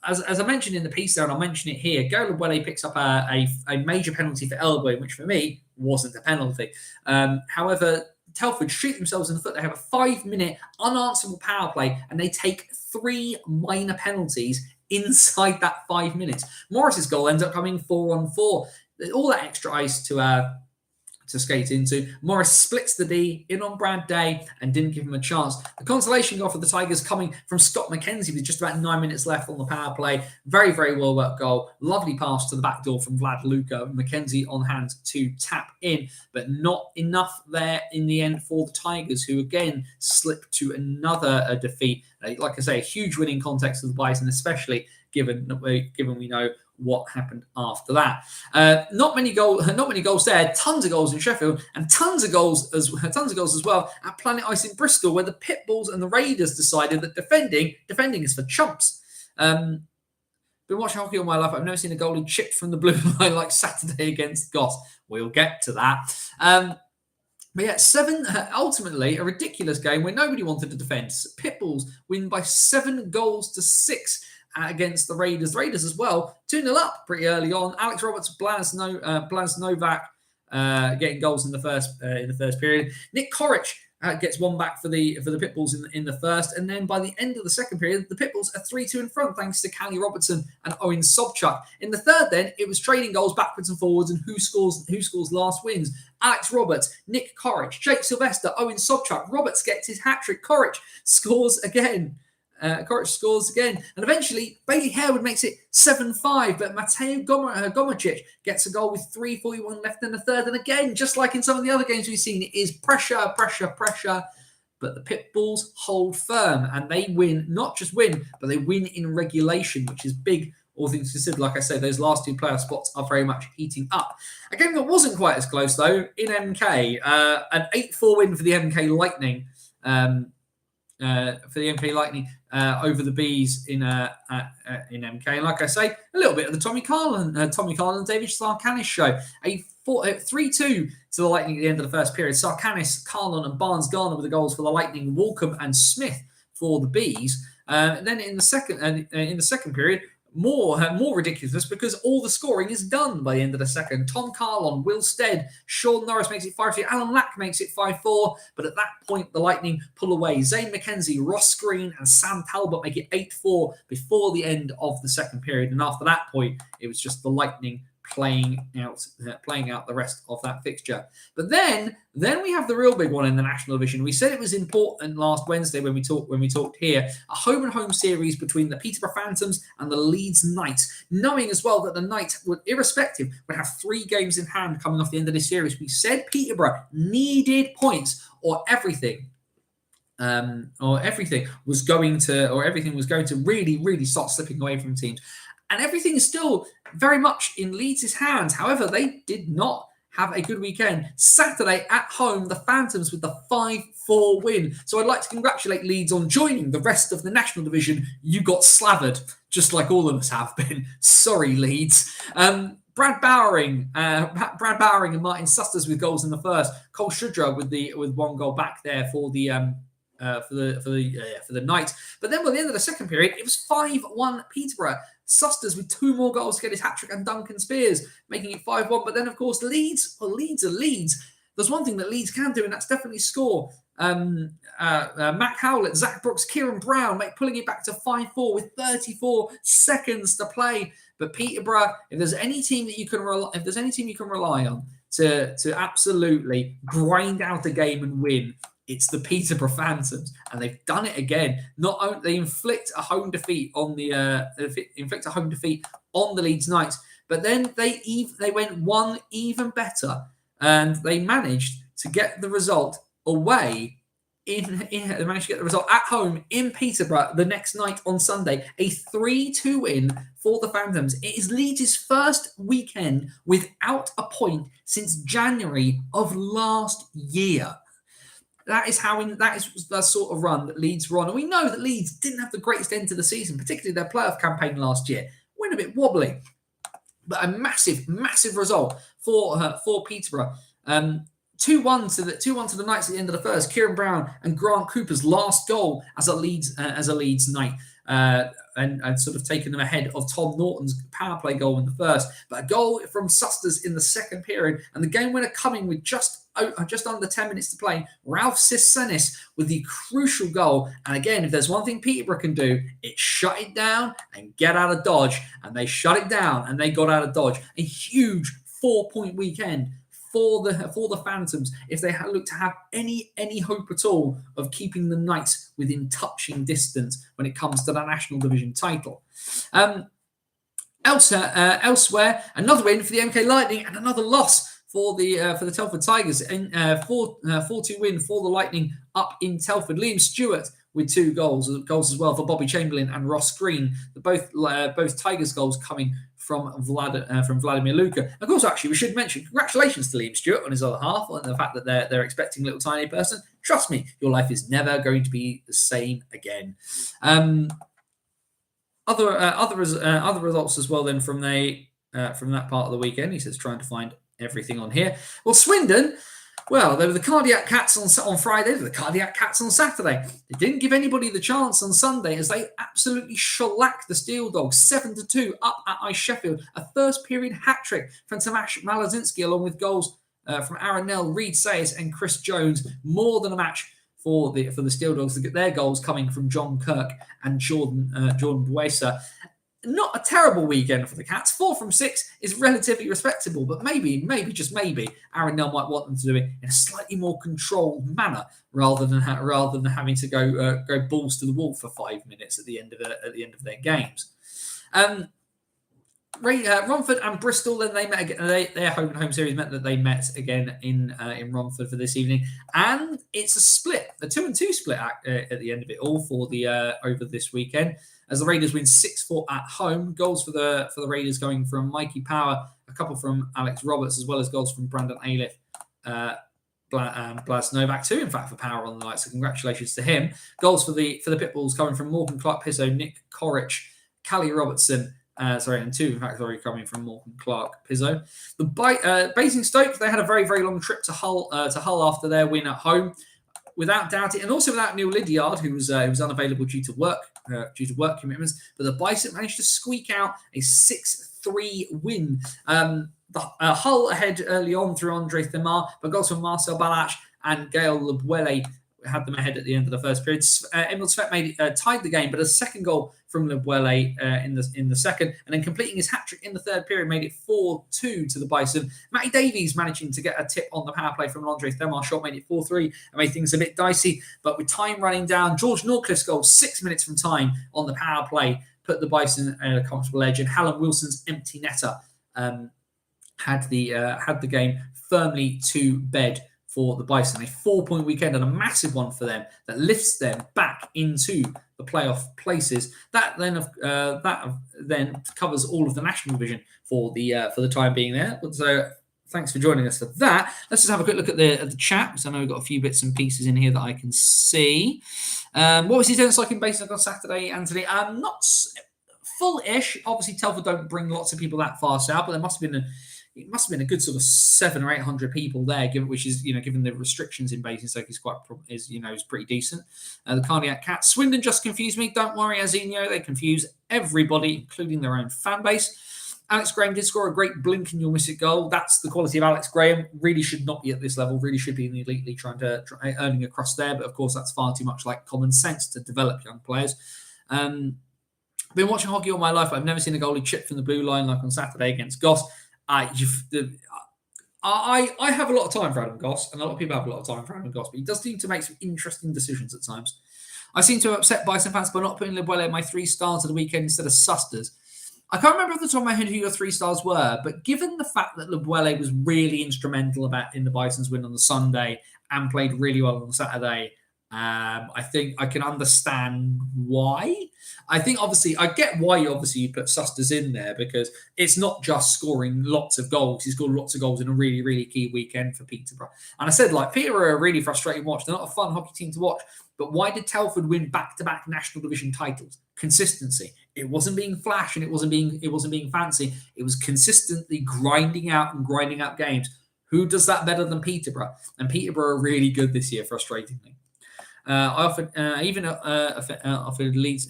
As I mentioned in the piece there, and I'll mention it here, Gail Lebwelly picks up a major penalty for elbowing, which for me wasn't a penalty. However, Telford shoot themselves in the foot. They have a 5-minute unanswerable power play, and they take 3 minor penalties inside that 5 minutes. Morris's goal ends up coming 4-on-4. All that extra ice to skate into. Morris splits the D in on Brad Day and didn't give him a chance. The consolation goal for the Tigers coming from Scott McKenzie with just about 9 minutes left on the power play. Very, very well worked goal. Lovely pass to the back door from Vlad Luka. McKenzie on hand to tap in, but not enough there in the end for the Tigers, who again slipped to another defeat. Like I say, a huge winning context of the Bison, especially given we know what happened after that. Not many goals there. Tons of goals in Sheffield, and tons of goals as well at Planet Ice in Bristol, where the Pitbulls and the Raiders decided that defending is for chumps. Been watching hockey all my life. I've never seen a goalie chipped from the blue line like Saturday against Goss. We'll get to that. But yeah, ultimately a ridiculous game where nobody wanted to defend. Pitbulls win by 7-6 against the Raiders. The Raiders as well, 2-0 up pretty early on. Alex Roberts, Blaz Novak getting goals in the first period. Nick Korich gets one back for the Pitbulls in the first, and then by the end of the second period, the Pitbulls are 3-2 in front thanks to Callie Robertson and Owen Sobchuk. In the third, then it was trading goals backwards and forwards, and who scores last wins. Alex Roberts, Nick Korich, Jake Sylvester, Owen Sobchuk. Roberts gets his hat trick. Korich scores again. Korich scores again. And eventually, Bailey Harewood makes it 7-5. But Mateo Gomicic gets a goal with 3:41 left in the third. And again, just like in some of the other games we've seen, it is pressure. But the Pitbulls hold firm. And they win, not just win, but they win in regulation, which is big. All things considered, like I said, those last 2 playoff spots are very much heating up. A game that wasn't quite as close, though, in MK. An 8-4 win for the MK Lightning. Over the Bees in MK. And like I say, a little bit of the Tommy Carlin, David Sarkanis show. A 3-2 to the Lightning at the end of the first period. Sarkanis, Carlin and Barnes-Garner with the goals for the Lightning, Walcombe and Smith for the Bees. And then in the second period, more ridiculous because all the scoring is done by the end of the second. Tom Carlon, Will Stead, Sean Norris makes it 5-3, Alan Lack makes it 5-4, but at that point the Lightning pull away. Zane McKenzie, Ross Green and Sam Talbot make it 8-4 before the end of the second period, and after that point it was just the Lightning playing out the rest of that fixture. But then we have the real big one in the National Division. We said it was important last Wednesday when we talked here, a home and home series between the Peterborough Phantoms and the Leeds Knights, knowing as well that the Knights would have 3 games in hand coming off the end of this series. We said Peterborough needed points or everything was going to really start slipping away from teams. And everything is still very much in Leeds' hands. However, they did not have a good weekend. Saturday at home, the Phantoms with the 5-4 win. So I'd like to congratulate Leeds on joining the rest of the National Division. You got slathered, just like all of us have been. Sorry, Leeds. Brad Bowering and Martin Susters with goals in the first. Cole Shudra with 1 goal back there for the Knights. But then by the end of the second period, it was 5-1 Peterborough. Susters with 2 more goals to get his hat-trick, and Duncan Spears making it 5-1. But then, of course, Leeds are Leeds. There's one thing that Leeds can do, and that's definitely score. Matt Howlett, Zach Brooks, Kieran Brown, pulling it back to 5-4 with 34 seconds to play. But Peterborough, if there's any team you can rely on to absolutely grind out a game and win, it's the Peterborough Phantoms, and they've done it again. Not only they inflict a home defeat on the Leeds Knights, but then they went one even better, and they managed to get the result away. They managed to get the result at home in Peterborough the next night on Sunday. A 3-2 win for the Phantoms. It is Leeds' first weekend without a point since January of last year. That is the sort of run that Leeds were on. And we know that Leeds didn't have the greatest end to the season, particularly their playoff campaign last year. Went a bit wobbly. But a massive result for Peterborough. 2-1 to the Knights at the end of the first. Kieran Brown and Grant Cooper's last goal as a Leeds Knight. And sort of taken them ahead of Tom Norton's power play goal in the first. But a goal from Susters in the second period. And the game winner coming with just just under 10 minutes to play, Ralph Sissenis with the crucial goal. And again, if there's one thing Peterborough can do, it's shut it down and get out of dodge. And they shut it down and they got out of dodge. A huge 4-point weekend for the Phantoms if they look to have any hope at all of keeping the Knights within touching distance when it comes to the National Division title. Elsewhere, another win for the MK Lightning and another loss for the Telford Tigers. 4-2 win for the Lightning up in Telford. Liam Stewart with 2 goals as well for Bobby Chamberlain and Ross Green. Both Tigers goals coming from Vladimir Luka. Of course, actually, we should mention congratulations to Liam Stewart on his other half and the fact that they're expecting a little tiny person. Trust me, your life is never going to be the same again. Other results as well then from that part of the weekend. He says trying to find everything on here. Well, Swindon. Well, they were the Cardiac Cats on Friday. They were the Cardiac Cats on Saturday. They didn't give anybody the chance on Sunday as they absolutely shellacked the Steel Dogs 7-2 up at Ice Sheffield. A first period hat-trick from Tomasz Malazinski along with goals from Aaron Nell, Reed Sayers and Chris Jones. More than a match for the Steel Dogs to get their goals coming from John Kirk and Jordan Buesa. Not a terrible weekend for the Cats. 4 from 6 is relatively respectable, but maybe, just maybe, Aaron Nell might want them to do it in a slightly more controlled manner rather than having to go balls to the wall for 5 minutes at the end of their games. Romford and Bristol, then they met again. Their home series meant that they met again in Romford for this evening, and it's a split, a 2-2 split at the end of it all for the over this weekend. As the Raiders win 6-4 at home, goals for the Raiders going from Mikey Power, a couple from Alex Roberts, as well as goals from Brandon Ailiff, Blas Novak too, in fact, for Power on the night. So congratulations to him. Goals for the Pitbulls coming from Morgan Clark Pizzo, Nick Corrich, Callie Robertson. And 2, in fact, already coming from Morgan Clark Pizzo. The Basingstoke, they had a very, very long trip to Hull after their win at home. Without doubt, and also without Neil Lydiard, who was unavailable due to work commitments. But the Bison managed to squeak out a 6-3 win. Hull ahead early on through Andre Themar, but goals from Marcel Balach and Gael Lebuele had them ahead at the end of the first period. Emil Svet tied the game, but a second goal from Lebuele in the second, and then completing his hat-trick in the third period made it 4-2 to the Bison. Matty Davies managing to get a tip on the power play from an Andre Themar shot made it 4-3 and made things a bit dicey, but with time running down, George Norcliffe's goal 6 minutes from time on the power play put the Bison at a comfortable edge, and Hallam Wilson's empty netter had the game firmly to bed for the Bison. A 4-point weekend and a massive one for them that lifts them back into the playoff places. That then covers all of the national division for the time being there. So thanks for joining us for that. Let's just have a quick look at the chat, because I know we've got a few bits and pieces in here that I can see. What was his attendance like in Basingstoke on Saturday, Anthony? Not full-ish. Obviously, Telford don't bring lots of people that far south, but it must have been a good sort of 700 or 800 people there, given the restrictions in Basingstoke is pretty decent. The Cardiac Cats. Swindon just confused me. Don't worry, Azinho. They confuse everybody, including their own fan base. Alex Graham did score a great blink and you'll miss it goal. That's the quality of Alex Graham. Really should not be at this level. Really should be in the elite league earning across there. But of course, that's far too much like common sense to develop young players. I've been watching hockey all my life, but I've never seen a goalie chip from the blue line like on Saturday against Goss. I have a lot of time for Adam Goss, and a lot of people have a lot of time for Adam Goss, but he does seem to make some interesting decisions at times. I seem to have upset Bison fans by not putting Lebuele in my 3 stars of the weekend instead of Susters. I can't remember off the top of my head who your 3 stars were, but given the fact that Lebuele was really instrumental in the Bison's win on the Sunday and played really well on the Saturday, I think I can understand why. I think obviously I get why you put Susters in there, because it's not just scoring lots of goals. He scored lots of goals in a really, really key weekend for Peterborough. And I said, Peterborough are a really frustrating watch. They're not a fun hockey team to watch. But why did Telford win back-to-back national division titles? Consistency. It wasn't being flash and it wasn't being fancy. It was consistently grinding out games. Who does that better than Peterborough? And Peterborough are really good this year, frustratingly. I offended Leeds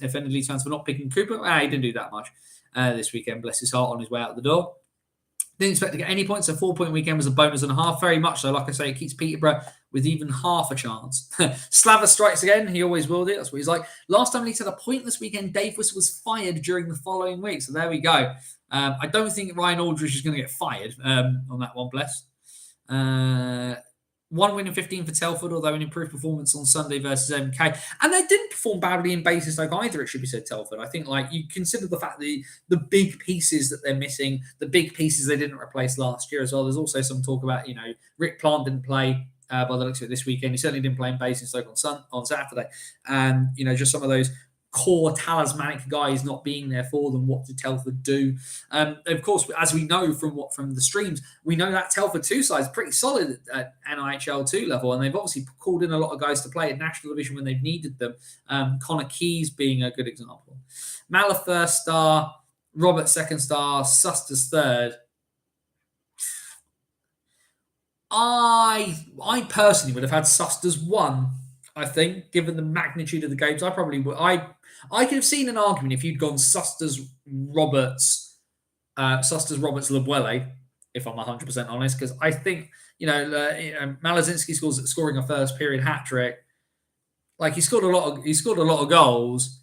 fans for not picking Cooper. He didn't do that much this weekend. Bless his heart, on his way out the door. Didn't expect to get any points. A 4-point weekend was a bonus and a half. Very much so. Like I say, it keeps Peterborough with even half a chance. Slava strikes again. He always will do. That's what he's like. Last time Leeds had a pointless weekend, Davies was fired during the following week. So there we go. I don't think Ryan Aldridge is going to get fired on that one, bless. 1 win in 15 for Telford, although an improved performance on Sunday versus MK. And they didn't perform badly in Basingstoke either, it should be said, Telford. I think, like, you consider the fact that the big pieces that they're missing, the big pieces they didn't replace last year as well. There's also some talk about, Rick Plant didn't play by the looks of it this weekend. He certainly didn't play in Basingstoke on Saturday. And, just some of those core talismanic guys not being there for them. What did Telford do? Of course, as we know from the streams, we know that Telford 2 side is pretty solid at NIHL 2 level, and they've obviously called in a lot of guys to play at National Division when they've needed them. Connor Keys being a good example. Mala first star, Robert second star, Susters third. I personally would have had Susters 1. I think, given the magnitude of the games, I probably would. I could have seen an argument if you'd gone Susters Roberts Labuele, if I'm 100% honest, because I think Malazinski scoring a first period hat trick. Like, he scored a lot of goals.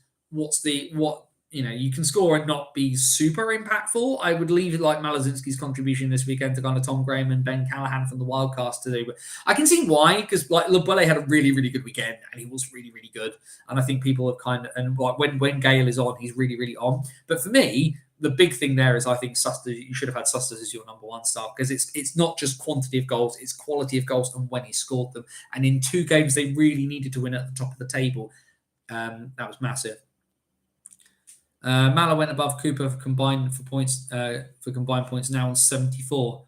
You can score and not be super impactful. I would leave it like Malazinski's contribution this weekend to kind of Tom Graham and Ben Callahan from the Wildcats to do. But I can see why, because like Labuele had a really, really good weekend and he was really, really good. And I think people have when Gale is on, he's really, really on. But for me, the big thing there is I think Susters, you should have had Susters as your number 1 star, because it's not just quantity of goals, it's quality of goals and when he scored them. And in 2 games, they really needed to win at the top of the table. That was massive. Mala went above Cooper for combined points now on 74,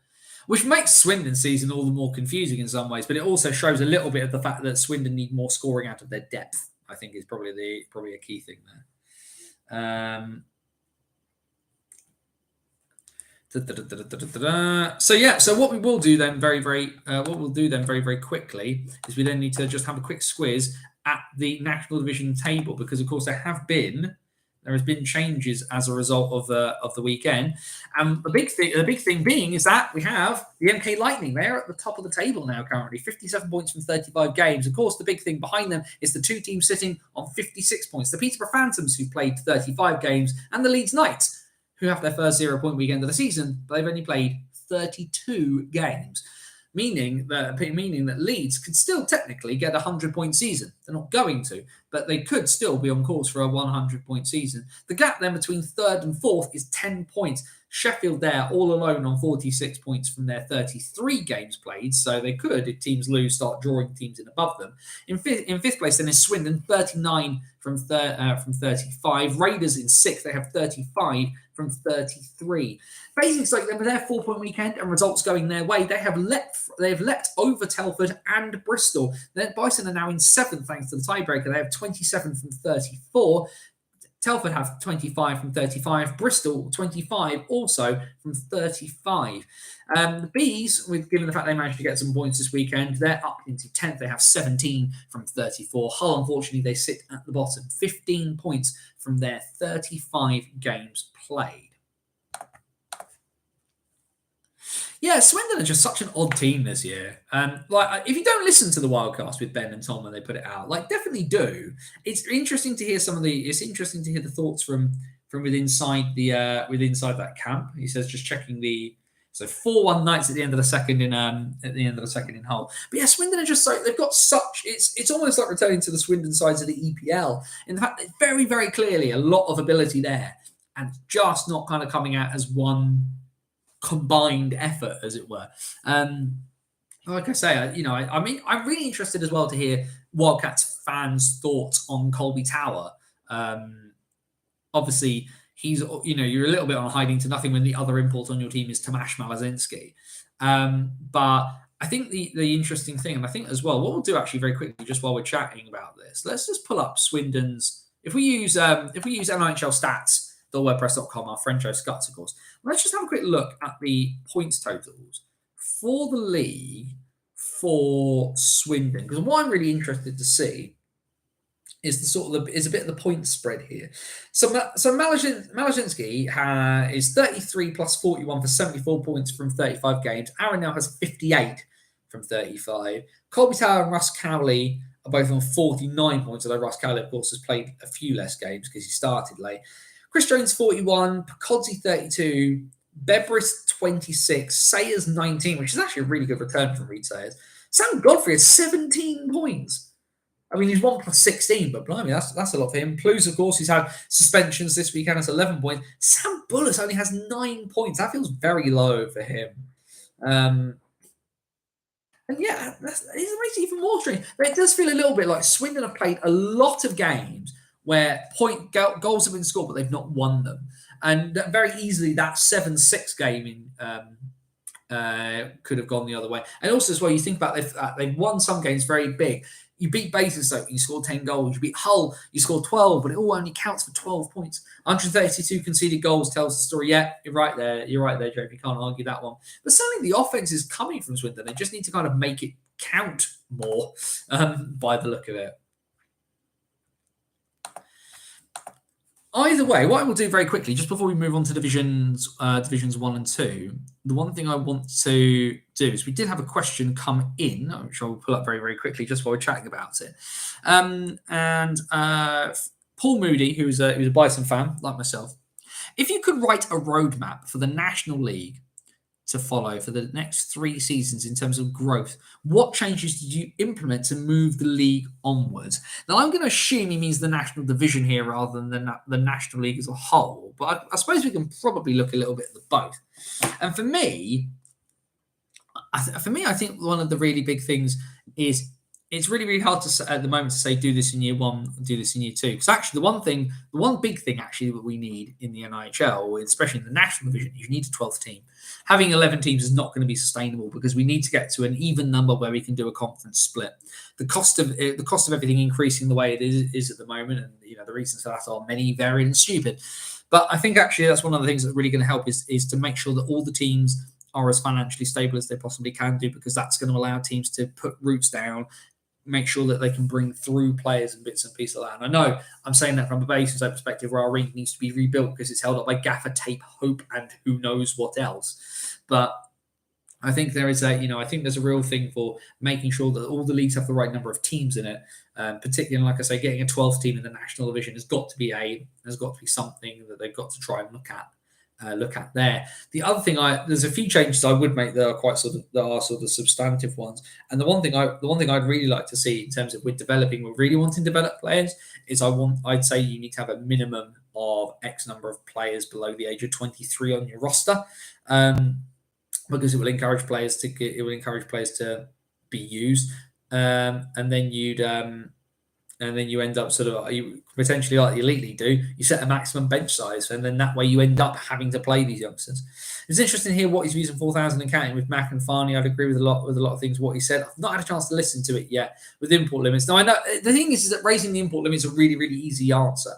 which makes Swindon's season all the more confusing in some ways. But it also shows a little bit of the fact that Swindon need more scoring out of their depth. I think is probably a key thing there. So what we will do then very, very quickly is we then need to just have a quick squiz at the National Division table, because of course there has been changes as a result of the weekend. And the big thing being is that we have the MK Lightning. They're at the top of the table now currently, 57 points from 35 games. Of course, the big thing behind them is the 2 teams sitting on 56 points. The Peterborough Phantoms, who played 35 games, and the Leeds Knights, who have their first 0-point weekend of the season, but they've only played 32 games. Meaning that Leeds could still technically get a 100-point season. They're not going to, but they could still be on course for a 100-point season. The gap then between 3rd and 4th is 10 points. Sheffield there all alone on 46 points from their 33 games played, so they could, if teams lose, start drawing teams in above them. In fifth place then is Swindon, 39 from 35. Raiders in 6th, they have 35 from 33. Basingstoke, then, with their 4-point weekend and results going their way, they have leapt over Telford and Bristol. Then Bison are now in 7th thanks to the tiebreaker. They have 27 from 34. Telford have 25 from 35. Bristol, 25 also from 35. The Bees, given the fact they managed to get some points this weekend, they're up into 10th. They have 17 from 34. Hull, unfortunately, they sit at the bottom. 15 points from their 35 games played. Yeah, Swindon are just such an odd team this year. If you don't listen to the Wildcast with Ben and Tom when they put it out, definitely do. It's interesting to hear the thoughts from within inside that camp. He says just checking 4-1 Knights at the end of the second in Hull. But yeah, Swindon are just they've got such it's almost like returning to the Swindon sides of the EPL. In fact, very, very clearly a lot of ability there, and just not kind of coming out as one combined effort, as it were. Like I say, I'm really interested as well to hear Wildcats fans' thoughts on Colby Tower. Obviously, he's you're a little bit on hiding to nothing when the other import on your team is Tomasz Malazinski. But I think the interesting thing, and I think as well, what we'll do actually very quickly, just while we're chatting about this, let's just pull up Swindon's. If we use NHL stats. WordPress.com, our Frencho Scuts, of course. Let's just have a quick look at the points totals for the league for Swindon. Because what I'm really interested to see is a bit of the point spread here. So Malazinski is 33 plus 41 for 74 points from 35 games. Aaron now has 58 from 35. Colby Tower and Russ Cowley are both on 49 points, although Russ Cowley, of course, has played a few less games because he started late. Chris Jones 41, Picozzi 32, Bebris 26, Sayers 19, which is actually a really good return from Reed Sayers. Sam Godfrey has 17 points. I mean, he's 1 plus 16, but blimey, that's a lot for him. Plus, of course, he's had suspensions this weekend. It's 11 points. Sam Bullis only has 9 points. That feels very low for him. And yeah, it makes it even more strange. But it does feel a little bit like Swindon have played a lot of games where goals have been scored, but they've not won them. And very easily, that 7-6 game could have gone the other way. And also, as well, you think about they've won some games very big. You beat Basingstoke, you scored 10 goals. You beat Hull, you scored 12, but it all only counts for 12 points. 132 conceded goals tells the story. Yeah, you're right there. You're right there, Joe. You can't argue that one. But certainly the offense is coming from Swindon. They just need to kind of make it count more by the look of it. Either way, what I will do very quickly, just before we move on to divisions 1 and 2, the one thing I want to do is we did have a question come in, which I will pull up very, very quickly just while we're chatting about it. Paul Moody, who's a Bison fan like myself, if you could write a roadmap for the National League to follow for the next 3 seasons in terms of growth, what changes did you implement to move the league onwards? Now, I'm going to assume he means the national division here rather than the National League as a whole, but I suppose we can probably look a little bit at both. And for me, I think one of the really big things is it's really, really hard to at the moment to say do this in year 1, do this in year 2. Because actually, the one big thing actually that we need in the NIHL, especially in the national division, you need a 12th team. Having 11 teams is not going to be sustainable because we need to get to an even number where we can do a conference split. The cost of everything increasing the way it is at the moment, and the reasons for that are many, varied, and stupid. But I think actually that's one of the things that's really going to help is to make sure that all the teams are as financially stable as they possibly can do, because that's going to allow teams to put roots down, make sure that they can bring through players and bits and pieces like that. And I know I'm saying that from a Basingstoke perspective where our rink needs to be rebuilt because it's held up by gaffer tape, hope, and who knows what else. But I think there's a real thing for making sure that all the leagues have the right number of teams in it. Particularly, like I say, getting a 12th team in the national division has got to be something that they've got to try and look at there. The other thing, there's a few changes I would make that are substantive ones. And the one thing I'd really like to see in terms of we're really wanting to develop players is I'd say you need to have a minimum of X number of players below the age of 23 on your roster, because it will encourage players to be used, and then you end up you potentially, like the Elite League do, you set a maximum bench size, and then that way you end up having to play these youngsters. It's interesting to hear what his views on 4,000 and counting with Mac and Farney. I'd agree with a lot of things what he said. I've not had a chance to listen to it yet with import limits. Now, I know the thing is that raising the import limits is a really, really easy answer.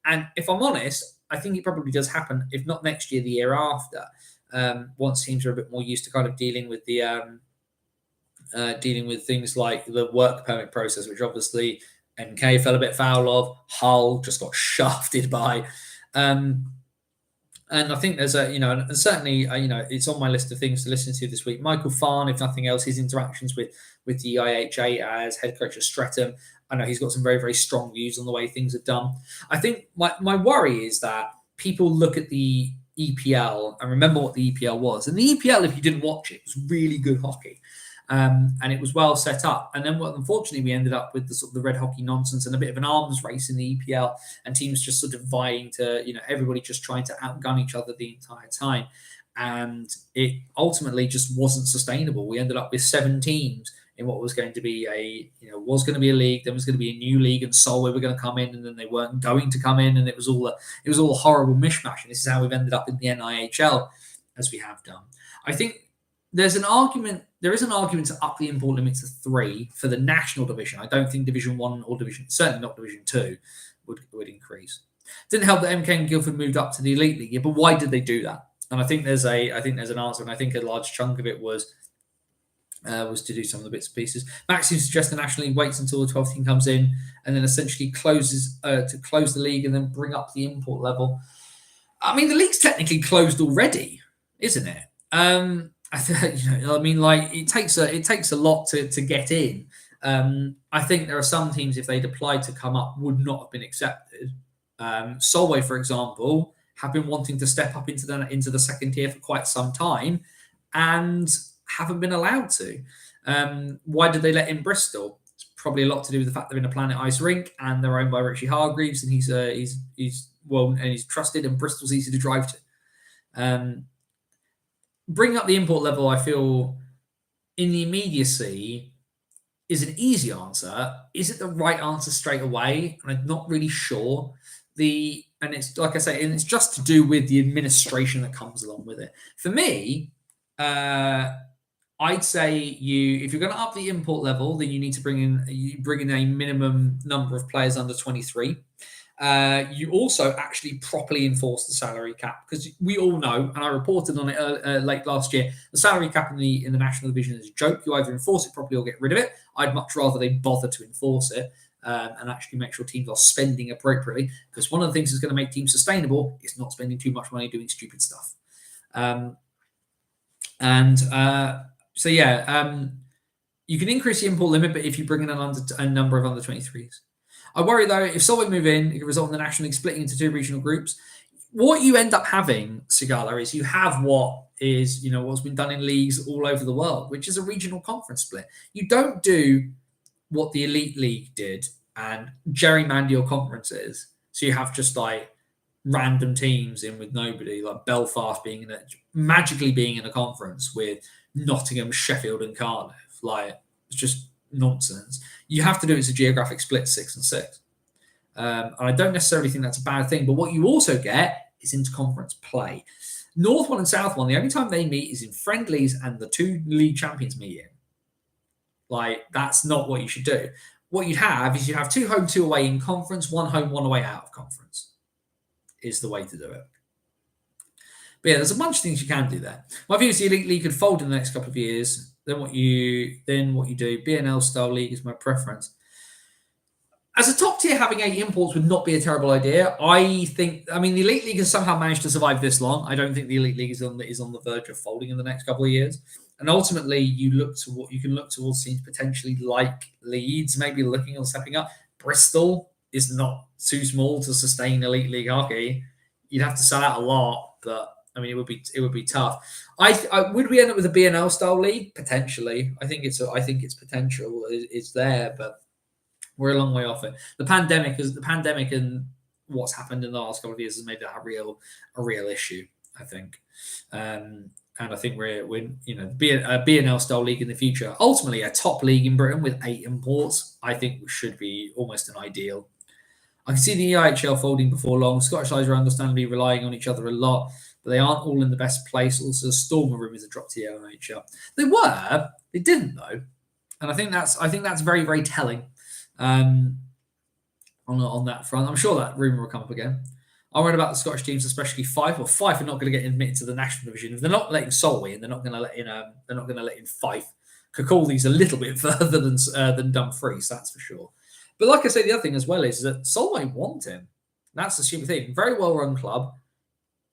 And if I'm honest, I think it probably does happen, if not next year, the year after, once teams are a bit more used to kind of dealing with things like the work permit process, which obviously MK fell a bit foul of. Hull just got shafted by. And I think there's and certainly, it's on my list of things to listen to this week. Michael Farn, if nothing else, his interactions with the IHA as head coach of Streatham. I know he's got some very, very strong views on the way things are done. I think my worry is that people look at the EPL and remember what the EPL was. And the EPL, if you didn't watch it, was really good hockey. And it was well set up. And then, unfortunately, we ended up with the red hockey nonsense and a bit of an arms race in the EPL, and teams just sort of vying to, everybody just trying to outgun each other the entire time. And it ultimately just wasn't sustainable. We ended up with 7 teams in what was going to be a league. Then was going to be a new league, and Solway were going to come in, and then they weren't going to come in, and it was all a horrible mishmash. And this is how we've ended up in the NIHL as we have done. I think there is an argument to up the import limit to 3 for the national division. I don't think Division 1 or certainly not Division 2 would increase. Didn't help that MK and Guildford moved up to the Elite League, but why did they do that? And I think there's an answer, and I think a large chunk of it was was to do some of the bits and pieces. Maxime suggests the National League waits until the 12th team comes in and then essentially closes to close the league and then bring up the import level. I mean, the league's technically closed already, isn't it? It takes a lot to get in. I think there are some teams, if they'd applied to come up, would not have been accepted. Solway, for example, have been wanting to step up into the second tier for quite some time, and haven't been allowed to. Why did they let in Bristol? It's probably a lot to do with the fact they're in a Planet Ice rink and they're owned by Richie Hargreaves, and he's trusted, and Bristol's easy to drive to. Bringing up the import level, I feel, in the immediacy, is an easy answer. Is it the right answer straight away? I'm not really sure. And it's like I say, and it's just to do with the administration that comes along with it. For me, I'd say if you're going to up the import level, then you need to bring in a minimum number of players under 23. You also actually properly enforce the salary cap, because we all know, and I reported on it late last year, the salary cap in the national division is a joke. You either enforce it properly or get rid of it. I'd much rather they bother to enforce it and actually make sure teams are spending appropriately, because one of the things that's going to make teams sustainable is not spending too much money doing stupid stuff. You can increase the import limit, but if you bring in a number of under 23s. I worry, though, if Solway move in, it can result in the National League splitting into two regional groups. What you end up having, Sigala, is you have what's been done in leagues all over the world, which is a regional conference split. You don't do what the Elite League did and gerrymander your conferences. So you have just like random teams in with nobody, like Belfast magically being in a conference with Nottingham, Sheffield, and Cardiff. Like, it's just nonsense. You have to do it as a geographic split, 6 and 6. And I don't necessarily think that's a bad thing, but what you also get is interconference play. North One and South One, the only time they meet is in friendlies and the two league champions meet in. Like, that's not what you should do. What you'd have is you have 2 home, 2 away in conference, 1 home, 1 away out of conference is the way to do it. But yeah, there's a bunch of things you can do there. My view is the Elite League could fold in the next couple of years. Then what you do, BNL style league is my preference. As a top tier, having 8 imports would not be a terrible idea. the Elite League has somehow managed to survive this long. I don't think the Elite League is on the verge of folding in the next couple of years. And ultimately, you can look towards teams potentially like Leeds, maybe looking on stepping up. Bristol is not too small to sustain Elite League hockey. You'd have to sell out a lot, but I mean, it would be tough. Would we end up with a BNL style league? Potentially. I think its potential is there, but we're a long way off it. The pandemic and what's happened in the last couple of years has made that a real issue, I think. And I think we're a BNL style league in the future. Ultimately, a top league in Britain with 8 imports, I think should be almost an ideal. I can see the EIHL folding before long. Scottish sides are understandably relying on each other a lot, but they aren't all in the best place. Also, Storm are rumours that dropped to the EIHL. They didn't though, and I think that's very, very telling on that front. I'm sure that rumour will come up again. I worried about the Scottish teams, especially Fife. Well, Fife are not going to get admitted to the national division. If they're not letting Solway in, they're not going to let in Fife. Kirkcaldy's a little bit further than Dumfries, that's for sure. But like I say, the other thing as well is that Solway want him. That's the stupid thing. Very well run club,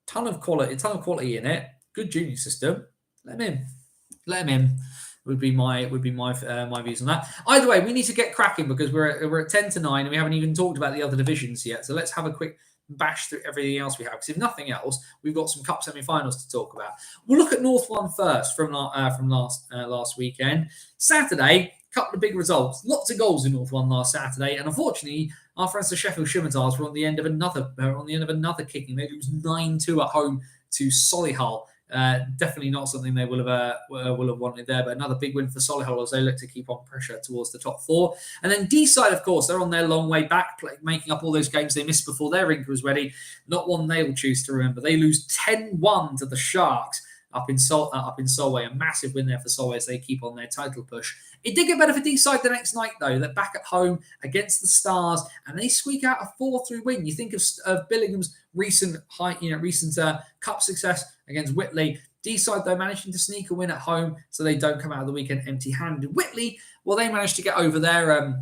ton of quality in it. Good junior system. Let him in. Would be my views on that. Either way, we need to get cracking because we're at 10 to 9 and we haven't even talked about the other divisions yet. So let's have a quick bash through everything else we have. Because if nothing else, we've got some cup semi-finals to talk about. We'll look at North One first from last weekend. Saturday, couple of big results. Lots of goals in North One last Saturday, and unfortunately, our friends the Sheffield Schumanns were on the end of another kicking. They lose 9-2 at home to Solihull. Definitely not something they will have wanted there, but another big win for Solihull as they look to keep on pressure towards the top 4. And then D-side, of course, they're on their long way back, making up all those games they missed before their rink was ready. Not one they will choose to remember. They lose 10-1 to the Sharks up in Solway. A massive win there for Solway as they keep on their title push. It did get better for D-side the next night, though. They're back at home against the Stars, and they squeak out a 4-3 win. You think of Billingham's recent cup success against Whitley. Deeside, though, managing to sneak a win at home so they don't come out of the weekend empty-handed. Whitley, well, they managed to get over their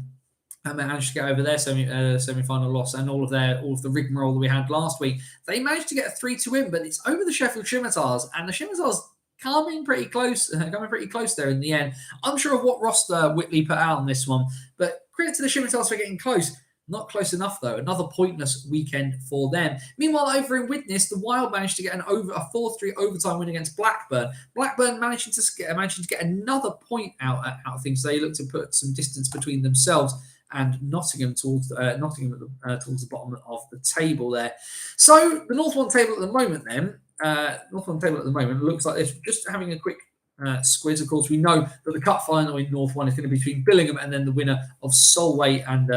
semi-final loss and all of the rigmarole that we had last week. They managed to get a 3-2 win, but it's over the Sheffield Scimitars, and the Scimitars coming pretty close there in the end. Unsure of what roster Whitley put out on this one, but credit to the Scimitars for getting close. Not close enough, though. Another pointless weekend for them. Meanwhile, over in Widnes, the Wild managed to get a 4-3 overtime win against Blackburn. Blackburn managing to get another point out of things. They look to put some distance between themselves and Nottingham towards the bottom of the table there. So the North One table at the moment, looks like it's just having a quick squiz. Of course, we know that the cup final in North One is going to be between Billingham and then the winner of Solway and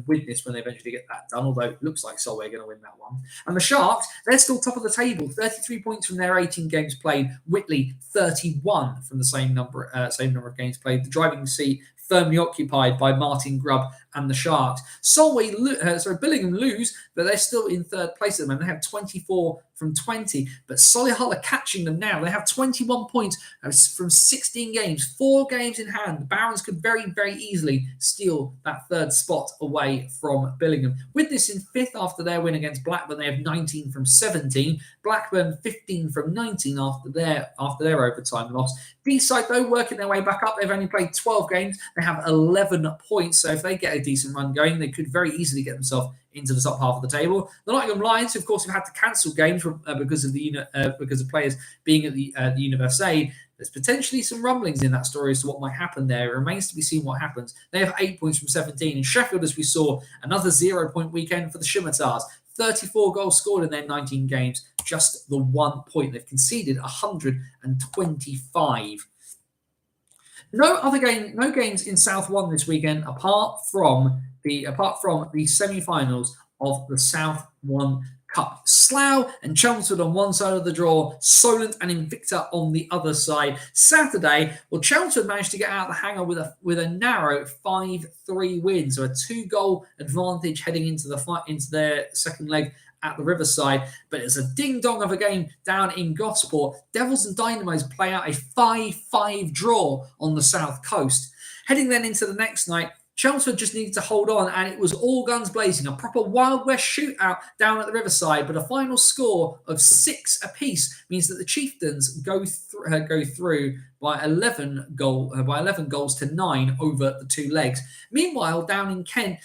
Widnes when they eventually get that done. Although it looks like Solway are going to win that one. And the Sharks, they're still top of the table, 33 points from their 18 games played. Whitley, 31 from the same number of games played. The driving seat firmly occupied by Martin Grubb and the Sharks. Billingham lose, but they're still in third place at the moment. They have 24 from 20, but Solihull are catching them now. They have 21 points from 16 games, 4 games in hand. The Barons could very, very easily steal that third spot away from Billingham. Widnes in fifth after their win against Blackburn. They have 19 from 17. Blackburn 15 from 19 after their overtime loss. Deeside, though, working their way back up. They've only played 12 games. They have 11 points. So if they get a decent run going, they could very easily get themselves into the top half of the table. The Nottingham Lions, of course, have had to cancel games because of players being at the Universiade. There's potentially some rumblings in that story as to what might happen there. It remains to be seen what happens. They have 8 points from 17. And Sheffield, as we saw, another 0-point weekend for the Scimitars. 34 goals scored in their 19 games, just the 1 point. They've conceded 125. No games in South One this weekend apart from the semi-finals of the South One Cup. Slough and Chelmsford on one side of the draw, Solent and Invicta on the other side. Saturday, well, Chelmsford managed to get out of the hangar with a narrow 5-3 win, so a 2-goal advantage heading into their second leg at the Riverside. But it's a ding-dong of a game down in Gosport. Devils and Dynamos play out a 5-5 draw on the south coast. Heading then into the next night, Chelmsford just needed to hold on, and it was all guns blazing. A proper Wild West shootout down at the Riverside, but a final score of 6 apiece means that the Chieftains go through by 11 goals to 9 over the 2 legs. Meanwhile, down in Kent,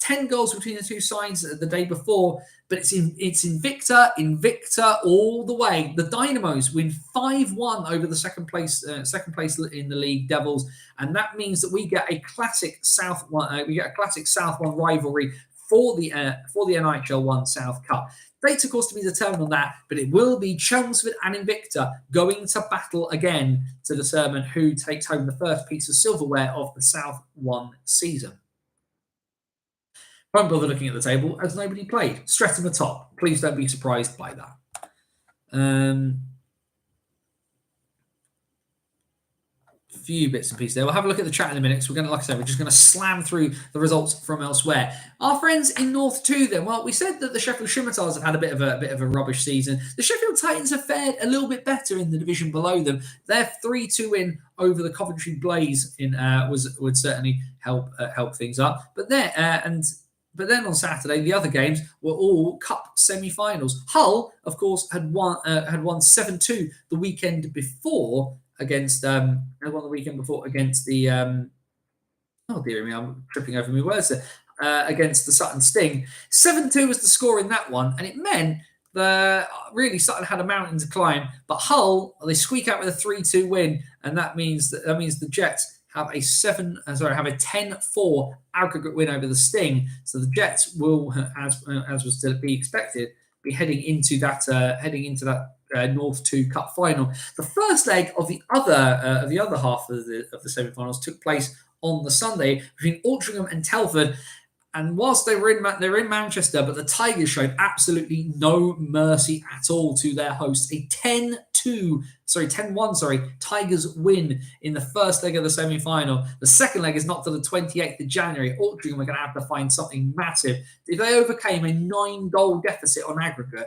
10 goals between the two sides the day before, but it's Invicta all the way. The Dynamos win 5-1 over the second place in the league, Devils, and that means that we get a classic South One rivalry for the NIHL One South Cup. Dates, of course, to be determined on that, but it will be Chelmsford and Invicta going to battle again to determine who takes home the first piece of silverware of the South One season. Won't bother looking at the table as nobody played. Streatham atop. Please don't be surprised by that. Few bits and pieces there. We'll have a look at the chat in a minute. So we're just going to slam through the results from elsewhere. Our friends in North 2 then. Well, we said that the Sheffield Scimitars have had a bit of a rubbish season. The Sheffield Titans have fared a little bit better in the division below them. Their 3-2 win over the Coventry Blaze would certainly help things up. But then on Saturday, the other games were all cup semi-finals. Hull, of course, had won 7-2 the weekend before against the oh dear me, I'm tripping over my words there. Against the Sutton Sting. 7-2 was the score in that one, and it meant Sutton had a mountain to climb. But Hull, they squeak out with a 3-2 win, and that means the Jets have a 10-4 aggregate win over the Sting. So the Jets will, as was to be expected, be heading into that North 2 Cup final. The first leg of the other half of the semi-finals took place on the Sunday between Altrincham and Telford. And whilst they were in Manchester, but the Tigers showed absolutely no mercy at all to their hosts. A 10-1 Tigers win in the first leg of the semi-final. The second leg is not till the 28th of January. Altrincham are going to have to find something massive. If they overcame a 9-goal deficit on aggregate,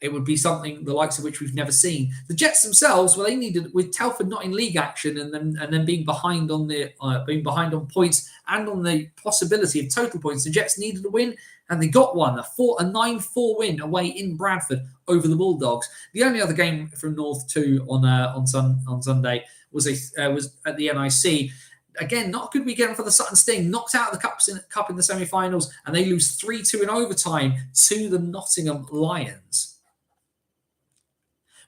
it would be something the likes of which we've never seen. The Jets themselves, well, they needed, with Telford not in league action and then being behind on on points and on the possibility of total points, the Jets needed a win and they got one, a 9-4 win away in Bradford over the Bulldogs. The only other game from North 2 on Sunday was at the NIC. Again, not a good weekend for the Sutton Sting. Knocked out of the cup in the semi-finals, and they lose 3-2 in overtime to the Nottingham Lions.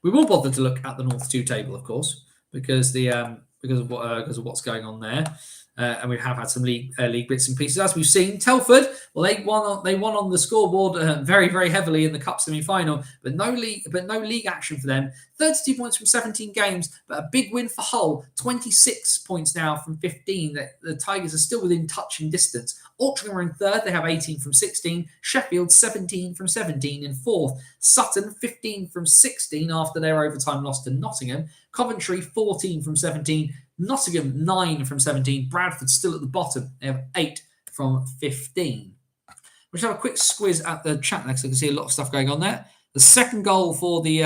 We will bother to look at the North 2 table, of course, because of what's going on there. And we have had some league bits and pieces. As we've seen, Telford, well, they won on the scoreboard very, very heavily in the cup semi-final, but no league action for them. 32 points from 17 games, but a big win for Hull. 26 points now from 15. The Tigers are still within touching distance. Altrincham are in third. They have 18 from 16. Sheffield 17 from 17 in fourth. Sutton 15 from 16 after their overtime loss to Nottingham. Coventry 14 from 17. Nottingham 9 from 17. Bradford still at the bottom. They have 8 from 15. We'll just have a quick squiz at the chat next. I can see a lot of stuff going on there. The second goal for the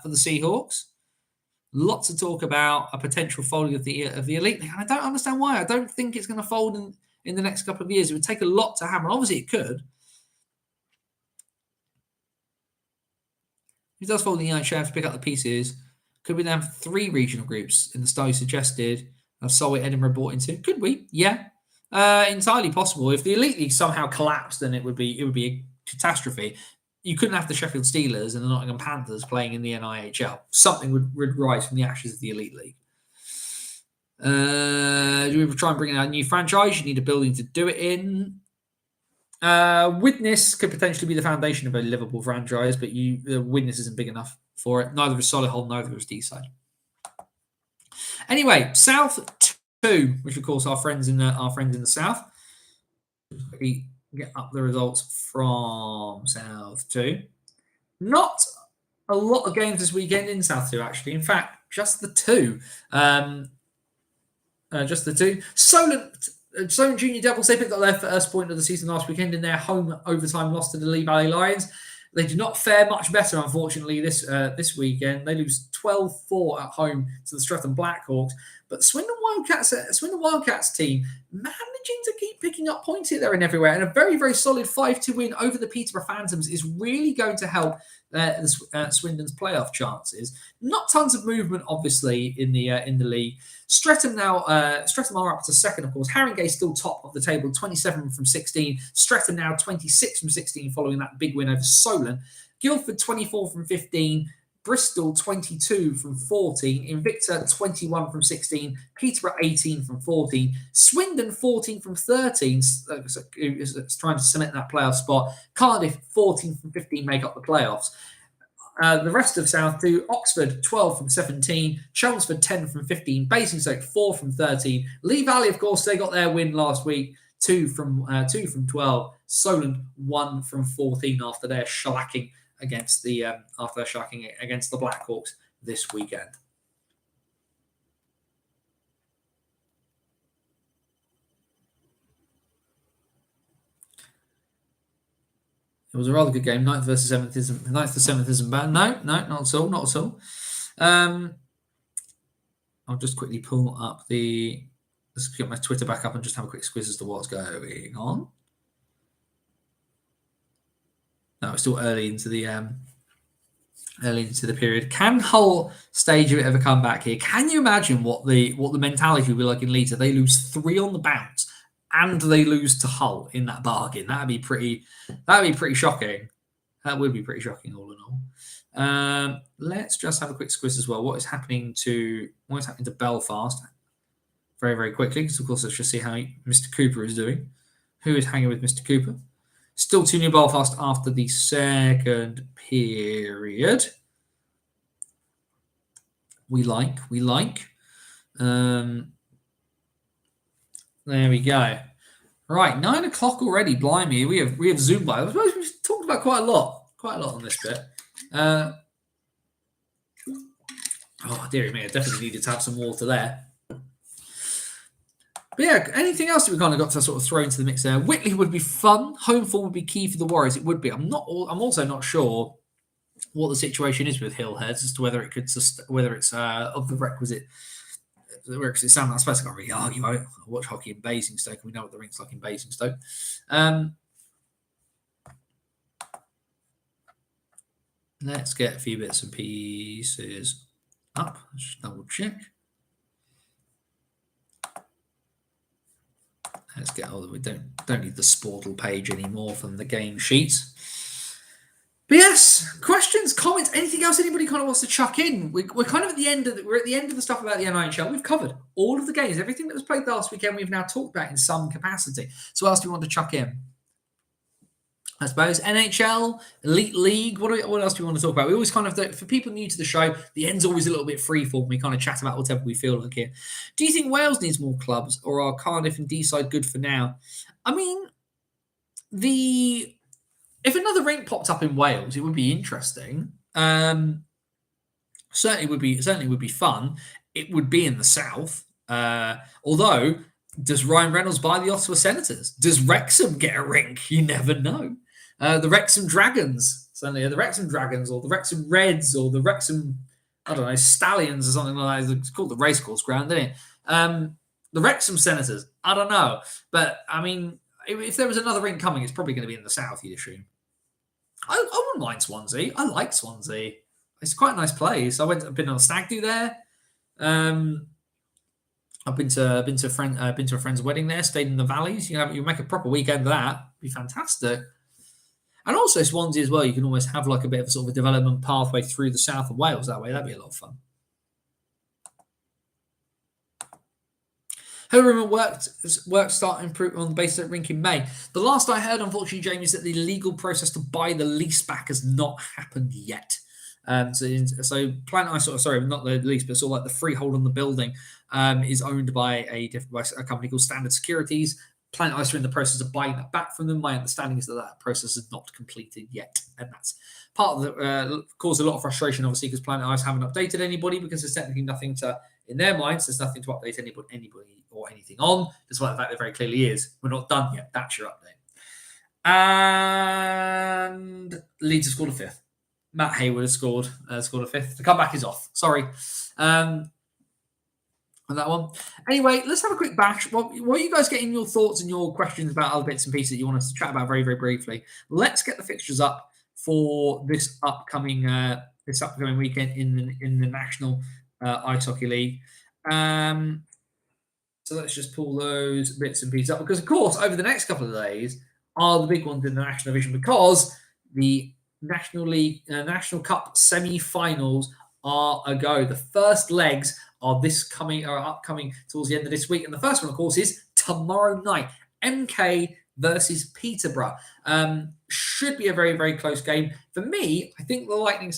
Seahawks. Lots of talk about a potential folding of the elite league. And I don't understand why. I don't think it's going to fold in the next couple of years. It would take a lot to happen. Obviously, it could. If it does fold in the NHF to pick up the pieces, could we then have 3 regional groups in the style you suggested? Solway, Edinburgh bought into. Could we? Yeah, entirely possible. If the elite league somehow collapsed, then it would be a catastrophe. You couldn't have the Sheffield Steelers and the Nottingham Panthers playing in the NIHL. Something would rise from the ashes of the elite league. Do we try and bring in a new franchise? You need a building to do it in. Widnes could potentially be the foundation of a Liverpool franchise, but the Widnes isn't big enough for it. Neither is Solihull, neither is Deeside. Anyway, South 2, which of course our friends in the South. We get up the results from South 2. Not a lot of games this weekend in South 2, actually. In fact, just the 2. Solent Junior Devils, they picked up their first point of the season last weekend in their home overtime loss to the Lee Valley Lions. They do not fare much better, unfortunately, this weekend. They lose 12-4 at home to the Streatham Blackhawks. But Swindon Wildcats team managing to keep picking up points here, there, and everywhere. And a very, very solid 5-2 win over the Peterborough Phantoms is really going to help Swindon's playoff chances. Not tons of movement, obviously, in the league. Streatham are up to second, of course. Haringey still top of the table, 27 from 16. Streatham now 26 from 16 following that big win over Solent. Guildford 24 from 15. Bristol 22 from 14. Invicta 21 from 16. Peterborough 18 from 14. Swindon 14 from 13. Trying to cement that playoff spot. Cardiff 14 from 15 make up the playoffs. The rest of South 2, Oxford 12 from 17, Chelmsford 10 from 15, Basingstoke 4 from 13, Lee Valley, of course, they got their win last week, 2 from 12, Solent 1 from 14 after their shellacking against the Blackhawks this weekend. It was a rather good game. 9th versus 7th isn't 9th to 7th isn't bad. No, not at all. I'll just quickly pull up let's get my Twitter back up and just have a quick squiz as to what's going on. No, it's still early into the period. Can Hull stage a bit of a comeback here? Can you imagine what the mentality will be like in Leeds if they lose 3 on the bounce and they lose to Hull in that bargain? That'd be pretty shocking. That would be pretty shocking, all in all. Let's just have a quick squiz as well. What is happening to Belfast? Very, very quickly, because of course let's just see how Mr. Cooper is doing. Who is hanging with Mr. Cooper? Still 2-0 Belfast after the second period. We like. There we go. Right, 9 o'clock already. Blimey, we have Zoom by. I suppose we've talked about quite a lot on this bit. Oh dear me, I definitely needed to have some water there. But yeah, anything else that we kind of got to sort of throw into the mix there? Whitley would be fun. Home form would be key for the Warriors. It would be. I'm also not sure what the situation is with Hillheads as to whether it could whether it's of the requisite. I suppose I can't really argue. I watch hockey in Basingstoke, and we know what the rink's like in Basingstoke. Let's get a few bits and pieces up. Let's just double check. Let's get all. We don't need the Sportal page anymore from the game sheets. But yes, questions, comments, anything else anybody kind of wants to chuck in? We're kind of at the end of we're at the end of the stuff about the NHL. We've covered all of the games, everything that was played last weekend. We've now talked about in some capacity. So what else do we want to chuck in? I suppose NHL, Elite League. What else do we want to talk about? We always kind of, for people new to the show, the end's always a little bit freeform. We kind of chat about whatever we feel like here. Do you think Wales needs more clubs, or are Cardiff and Deeside good for now? I mean, if another rink popped up in Wales, it would be interesting. Certainly would be fun. It would be in the south. Although, does Ryan Reynolds buy the Ottawa Senators? Does Wrexham get a rink? You never know. The Wrexham Dragons, certainly the Wrexham Dragons, or the Wrexham Reds, or the Wrexham, I don't know, Stallions, or something like that. It's called the Racecourse Ground, isn't it? The Wrexham Senators, I don't know. But, I mean, if there was another rink coming, it's probably going to be in the south, you'd assume. I wouldn't mind Swansea. I like Swansea. It's quite a nice place. I've been on a stag do there. I've been to a friend's wedding there. Stayed in the valleys. You make a proper weekend of that. It'd be fantastic. And also Swansea as well. You can almost have like a bit of a sort of a development pathway through the south of Wales that way. That'd be a lot of fun. However, work start improving on the basis of rink in May. The last I heard, unfortunately, Jamie, is that the legal process to buy the lease back has not happened yet. So Planet Ice, not the lease, but sort of like the freehold on the building is owned by a company called Standard Securities. Planet Ice are in the process of buying that back from them. My understanding is that process is not completed yet, and that's part of the caused a lot of frustration, obviously, because Planet Ice haven't updated anybody because there's technically nothing to, in their minds, there's nothing to update anybody or anything on, despite the fact there very clearly is. We're not done yet. That's your update. And Leeds have scored a fifth. Matt Hayward has scored a fifth. The comeback is off. Sorry. On that one. Anyway, let's have a quick bash. What are you guys getting your thoughts and your questions about other bits and pieces that you want us to chat about very, very briefly? Let's get the fixtures up for this upcoming weekend in the National Ice Hockey League. So let's just pull those bits and pieces up because, of course, over the next couple of days are the big ones in the National Division because the National League, National Cup semi-finals are a go. The first legs are upcoming towards the end of this week, and the first one, of course, is tomorrow night. MK versus Peterborough should be a very, very close game. For me, I think the Lightning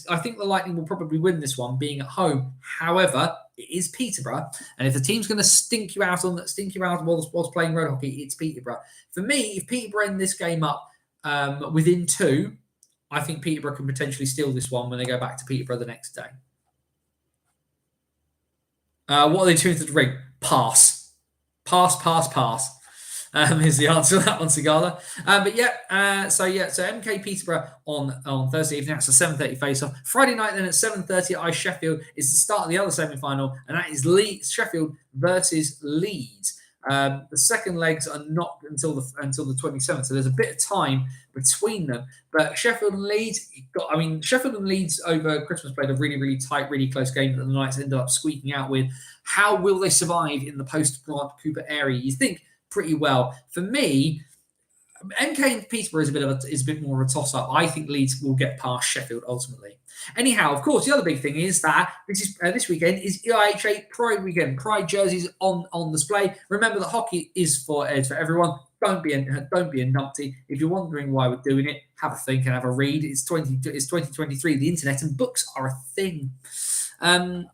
will probably win this one, being at home. However, it is Peterborough, and if the team's going to stink you out whilst playing road hockey, it's Peterborough. For me, if Peterborough end this game up within 2. I think Peterborough can potentially steal this one when they go back to Peterborough the next day. What are they doing to the ring? Pass. Is the answer to that one, Sigala. So MK Peterborough on Thursday evening. That's a 7:30 face-off. Friday night then at 7:30 at Ice Sheffield is the start of the other semi-final, and that is Sheffield versus Leeds. The second legs are not until the 27th, so there's a bit of time between them. But Sheffield and Leeds, Sheffield and Leeds over Christmas played a really, really tight, really close game that the Knights ended up squeaking out with. How will they survive in the post-Grant Cooper area? You think pretty well. For me, MK and Peterborough is a bit more of a toss-up. I think Leeds will get past Sheffield ultimately. Anyhow, of course, the other big thing is that this weekend is EIHA Pride weekend. Pride jerseys on display. Remember that hockey is for everyone. Don't be a numpty. If you're wondering why we're doing it, have a think and have a read. It's 2023. The internet and books are a thing. MK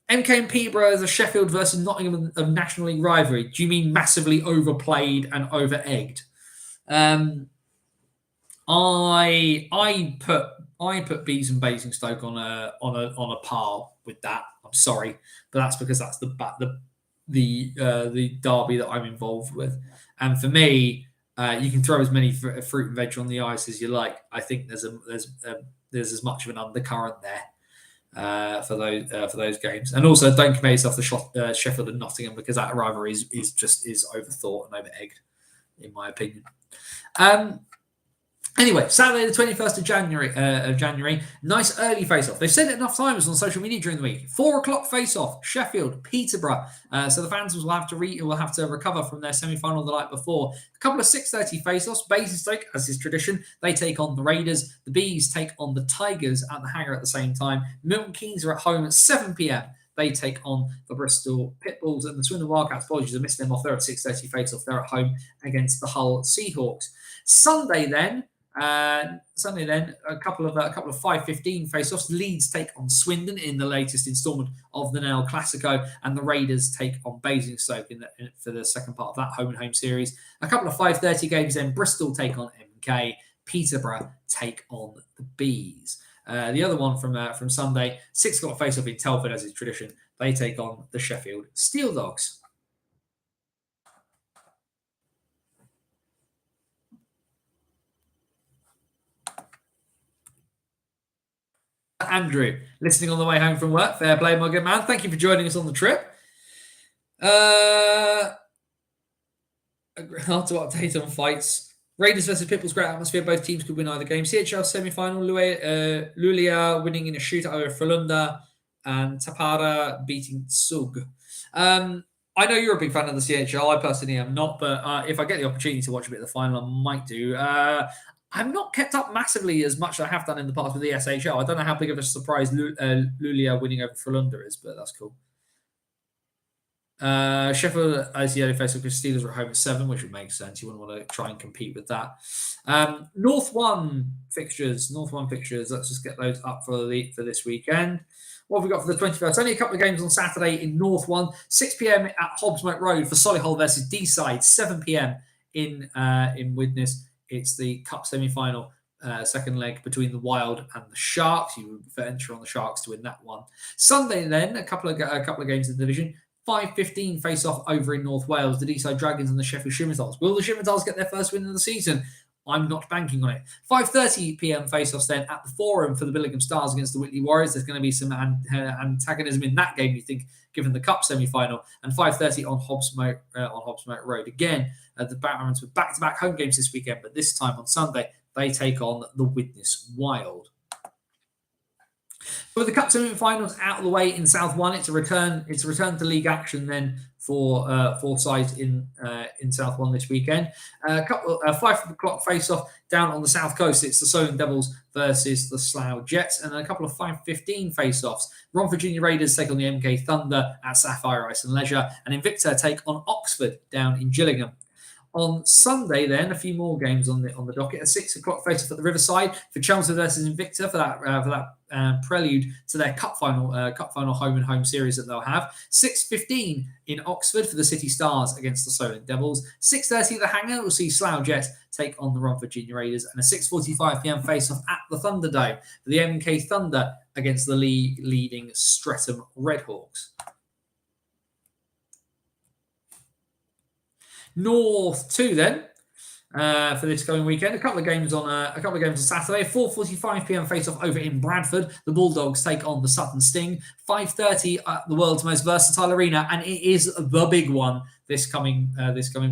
and Peterborough is a Sheffield versus Nottingham of National League rivalry. Do you mean massively overplayed and over-egged? I put Bees and Basingstoke on a par with that. I'm sorry, but that's because that's the derby that I'm involved with. And for me, you can throw as many fruit and veg on the ice as you like. I think there's there's as much of an undercurrent there for those games. And also, don't compare yourself to Sheffield and Nottingham, because that rivalry is overthought and over-egged, in my opinion. Anyway, Saturday the 21st of January, nice early face-off. They've said it enough times on social media during the week. 4 o'clock face-off, Sheffield, Peterborough. So the fans will have to recover from their semi-final the night before. A couple of 6:30 face-offs. Basingstoke, as is tradition, they take on the Raiders. The Bees take on the Tigers at the Hangar at the same time. Milton Keynes are at home at 7 p.m. They take on the Bristol Pitbulls, and the Swindon Wildcats. Apologies, I missed them off. They're at 6:30 face-off. They're at home against the Hull Seahawks. Sunday then, a couple of 5:15 face-offs. Leeds take on Swindon in the latest instalment of the NL Classico, and the Raiders take on Basingstoke for the second part of that home and home series. A couple of 5:30 games then. Bristol take on MK. Peterborough take on the Bees. The other one from Sunday, 6 o'clock face-off in Telford, as is tradition. They take on the Sheffield Steel Dogs. Andrew, listening on the way home from work. Fair play, my good man. Thank you for joining us on the trip. Hard to update on fights. Raiders versus Pitbulls, great atmosphere. Both teams could win either game. CHL semi-final, Luleå winning in a shootout over Frölunda, and Tappara beating Zug. I know you're a big fan of the CHL. I personally am not, but if I get the opportunity to watch a bit of the final, I might do. I've not kept up massively as much as I have done in the past with the SHL. I don't know how big of a surprise Luleå winning over Frölunda is, but that's cool. Sheffield, as the only face-off, because Steelers are at home at 7, which would make sense. You wouldn't want to try and compete with that. North One fixtures. Let's just get those up for this weekend. What have we got for the 21st? Only a couple of games on Saturday in North One. 6 p.m. at Hobbsmoat Road for Solihull versus D-Side. 7 p.m. in Widnes. It's the Cup semi-final, second leg between the Wild and the Sharks. You would venture on the Sharks to win that one. Sunday then, a couple of games in the division. 5:15 face-off over in North Wales. The D-Side Dragons and the Sheffield Shimmerdals. Will the Shimmerdals get their first win of the season? I'm not banking on it. 5:30 p.m. face-offs then at the Forum for the Billingham Stars against the Whitley Warriors. There's going to be some antagonism in that game, you think, given the Cup semi-final. And 5:30 on Hobbsmoat Road. Again, the Barons with back-to-back home games this weekend, but this time on Sunday, they take on the Widnes Wild. With the Cup semi-finals out of the way in South One, it's a return to league action then for sides in South One this weekend. A couple 5 o'clock face-off down on the South Coast. It's the Solent Devils versus the Slough Jets, and a couple of 5:15 face-offs. Romford Junior Raiders take on the MK Thunder at Sapphire Ice and Leisure, and Invicta take on Oxford down in Gillingham. On Sunday, then, a few more games on the docket. A 6 o'clock face-off at the Riverside for Chelmsford versus Invicta for that prelude to their cup final home and home series that they'll have. 6:15 in Oxford for the City Stars against the Solent Devils. 6:30 at the Hangar will see Slough Jets take on the Romford Junior Raiders, and a 6:45 p.m. face-off at the Thunderdome for the MK Thunder against the league leading Streatham Redhawks. North 2 then for this coming weekend. A couple of games on Saturday. 4:45 p.m. face-off over in Bradford. The Bulldogs take on the Sutton Sting. 5:30 at the world's most versatile arena, and it is the big one this coming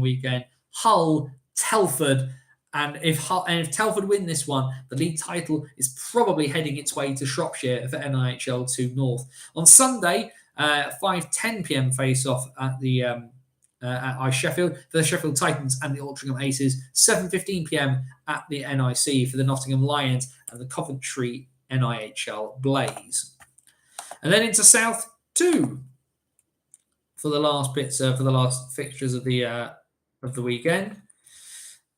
weekend. Hull Telford. And if Telford win this one, the league title is probably heading its way to Shropshire for NIHL 2 North. On Sunday, 5:10 p.m. face-off at the at Sheffield for the Sheffield Titans and the Altrincham Aces. 7:15 p.m. at the NIC for the Nottingham Lions and the Coventry NIHL Blaze. And then into South 2 for the last fixtures of the weekend.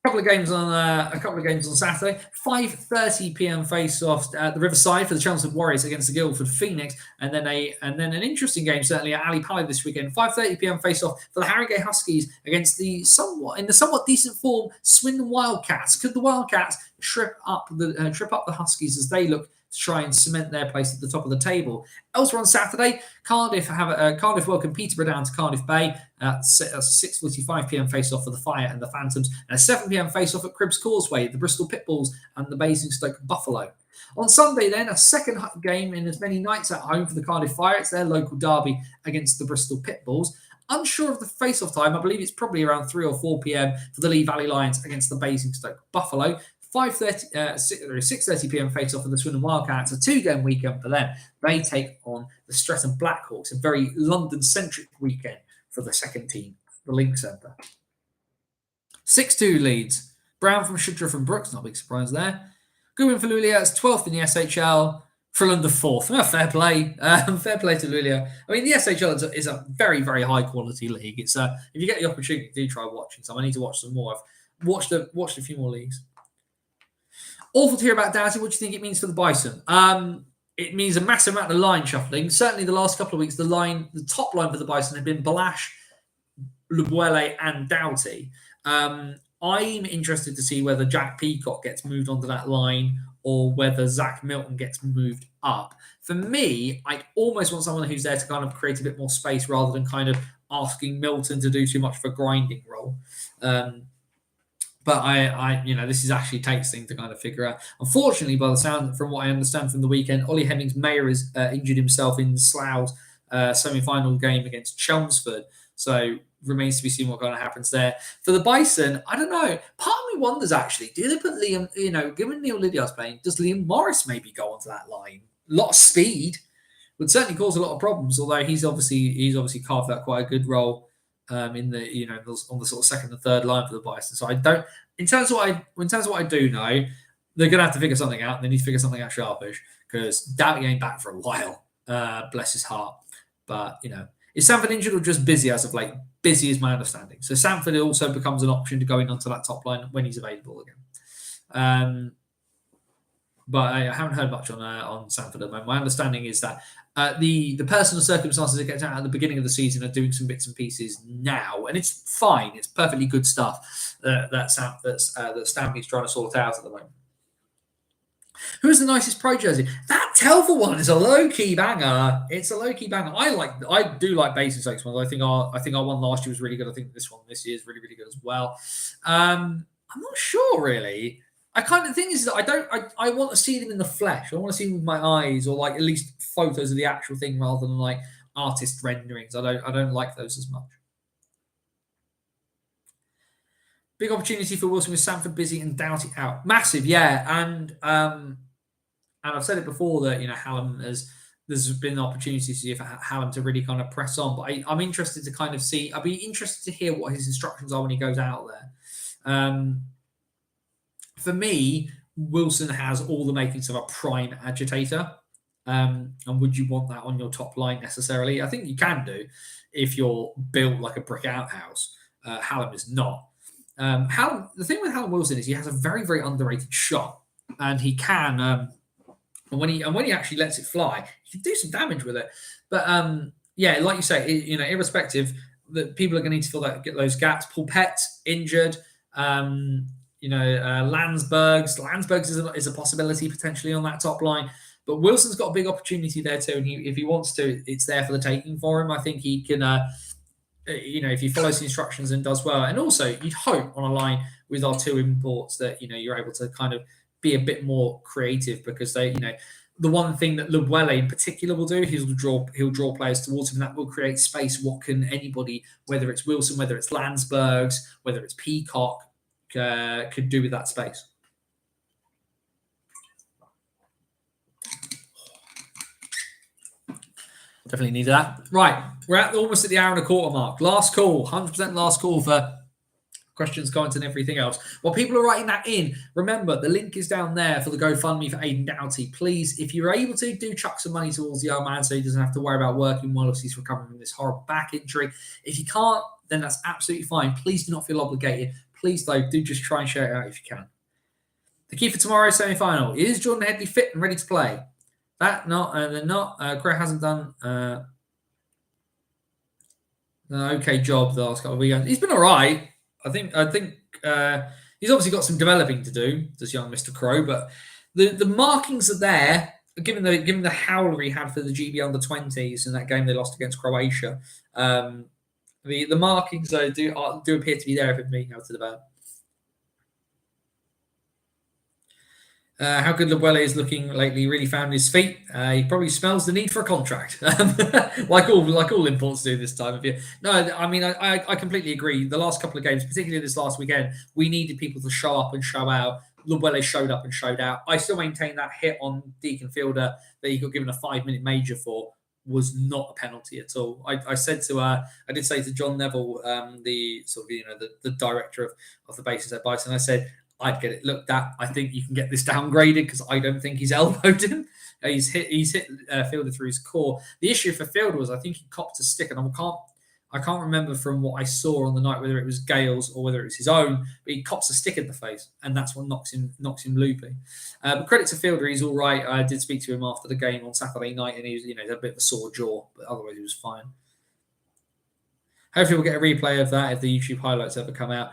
A couple of games on Saturday. 5:30 p.m. face-off at the Riverside for the Chelmsford Warriors against the Guildford Phoenix, and then an interesting game certainly at Ali Pally this weekend. 5:30 p.m. face-off for the Harrogate Huskies against the somewhat decent form Swindon Wildcats. Could the Wildcats trip up the Huskies as they look to try and cement their place at the top of the table? Elsewhere on Saturday, Cardiff welcome Peterborough down to Cardiff Bay at 6:45 p.m. face-off for the Fire and the Phantoms, and a 7 p.m. face-off at Cribbs Causeway, the Bristol Pitbulls and the Basingstoke Buffalo. On Sunday, then, a second game in as many nights at home for the Cardiff Fire. It's their local derby against the Bristol Pitbulls. Unsure of the face-off time. I believe it's probably around 3 or 4 p.m. for the Lee Valley Lions against the Basingstoke Buffalo. 6:30 p.m. face-off for the Swindon Wildcats. A 2-game weekend for them. They take on the Streatham Blackhawks. A very London-centric weekend for the second team, the Link Centre. 6-2 Leeds. Brown from Shudra from Brooks. Not a big surprise there. Good win for Luleå. It's 12th in the SHL. Frölunda 4th. Oh, fair play. Fair play to Luleå. I mean, the SHL is a very, very high-quality league. It's if you get the opportunity, do try watching some. I need to watch some more. I've watched a few more leagues. Awful to hear about Doughty. What do you think it means for the Bison? It means a massive amount of line shuffling. Certainly the last couple of weeks, the top line for the Bison have been Balash, Lubuele and Doughty. I'm interested to see whether Jack Peacock gets moved onto that line or whether Zach Milton gets moved up. For me, I almost want someone who's there to kind of create a bit more space rather than kind of asking Milton to do too much of a grinding role. But I this is actually Tate's thing to kind of figure out. Unfortunately, by the sound, from what I understand from the weekend, Ollie Hemmings-Mayer has injured himself in Slough's semi-final game against Chelmsford. So remains to be seen what kind of happens there. For the Bison, I don't know. Part of me wonders, actually, do they put Liam, given Neil Lydiard's playing, does Liam Morris maybe go onto that line? A lot of speed would certainly cause a lot of problems, although he's obviously carved out quite a good role in the on the sort of second and third line for the Bison. So I don't, in terms of what I do know, they're gonna have to figure something out. They need to figure something out sharpish because Doughty ain't back for a while. Bless his heart. But is Sanford injured or just busy as of late? Busy is my understanding. So Sanford also becomes an option to go in onto that top line when he's available again. But I haven't heard much on Sanford at the moment. My understanding is that the personal circumstances that get out at the beginning of the season are doing some bits and pieces now, and it's fine. It's perfectly good stuff that Stampy's trying to sort out at the moment. Who's the nicest pro jersey? That Telford one is a low key banger. It's a low key banger. I do like Basingstoke's ones. I think our one last year was really good. I think this one this year is really, really good as well. I'm not sure really. I kind of think is that I want to see them in the flesh. I want to see them with my eyes, or like at least photos of the actual thing rather than like artist renderings. I don't like those as much. Big opportunity for Wilson with Sanford busy and Doughty out. Massive, yeah. And I've said it before that Hallam there's been opportunities for Hallam to really kind of press on. But I'm interested to kind of see. I'd be interested to hear what his instructions are when he goes out there. For me, Wilson has all the makings of a prime agitator. And would you want that on your top line necessarily? I think you can do if you're built like a brick outhouse. Hallam is not. The thing with Hallam Wilson is he has a very, very underrated shot, and he can, and when he actually lets it fly, he can do some damage with it. But like you say, irrespective, that people are going to need to fill that, get those gaps. Pulpet's injured. Landsbergs is a possibility potentially on that top line, but Wilson's got a big opportunity there too, and if he wants to, it's there for the taking for him. I think he can. If he follows the instructions and does well, and also you'd hope on a line with our two imports that you're able to kind of be a bit more creative, because they the one thing that Lubuele in particular will do, he'll draw players towards him, and that will create space. What can anybody, whether it's Wilson, whether it's Landsbergs, whether it's Peacock, could do with that space? Definitely need that. Right, we're almost at the hour and a quarter mark. Last call, 100% last call for questions, comments, and everything else. While people are writing that in, remember the link is down there for the GoFundMe for Aidan Doughty. Please, if you're able to, do chuck some money towards the young man so he doesn't have to worry about working while he's recovering from this horrible back injury. If you can't, then that's absolutely fine. Please do not feel obligated. Please, though, do just try and share it out if you can. The key for tomorrow's semi-final: is Jordan Headley fit and ready to play? They're not. Greg hasn't done an okay job the last couple of weekends. He's been all right. I think he's obviously got some developing to do, this young Mr. Crow, but the markings are there. Given the howler he had for the GB under-20s in that game they lost against Croatia, the markings though do appear to be there if it's being held to the bad. How good Lubuele is looking lately. Really found his feet. He probably smells the need for a contract, like all imports do this time of year. No, I mean I completely agree. The last couple of games, particularly this last weekend, we needed people to show up and show out. Lubuele showed up and showed out. I still maintain that hit on Deacon Fielder that he got given a 5-minute major for was not a penalty at all. I did say to John Neville, the sort of the director of the bases at Bison, I said I'd get it looked at. I think you can get this downgraded because I don't think he's elbowed him. He's hit Fielder through his core. The issue for Fielder was I think he copped a stick, and I can't remember from what I saw on the night whether it was Gale's or whether it was his own, but he cops a stick in the face, and that's what knocks him loopy. But credit to Fielder, he's all right. I did speak to him after the game on Saturday night, and he was, he had a bit of a sore jaw, but otherwise he was fine. Hopefully we'll get a replay of that if the YouTube highlights ever come out.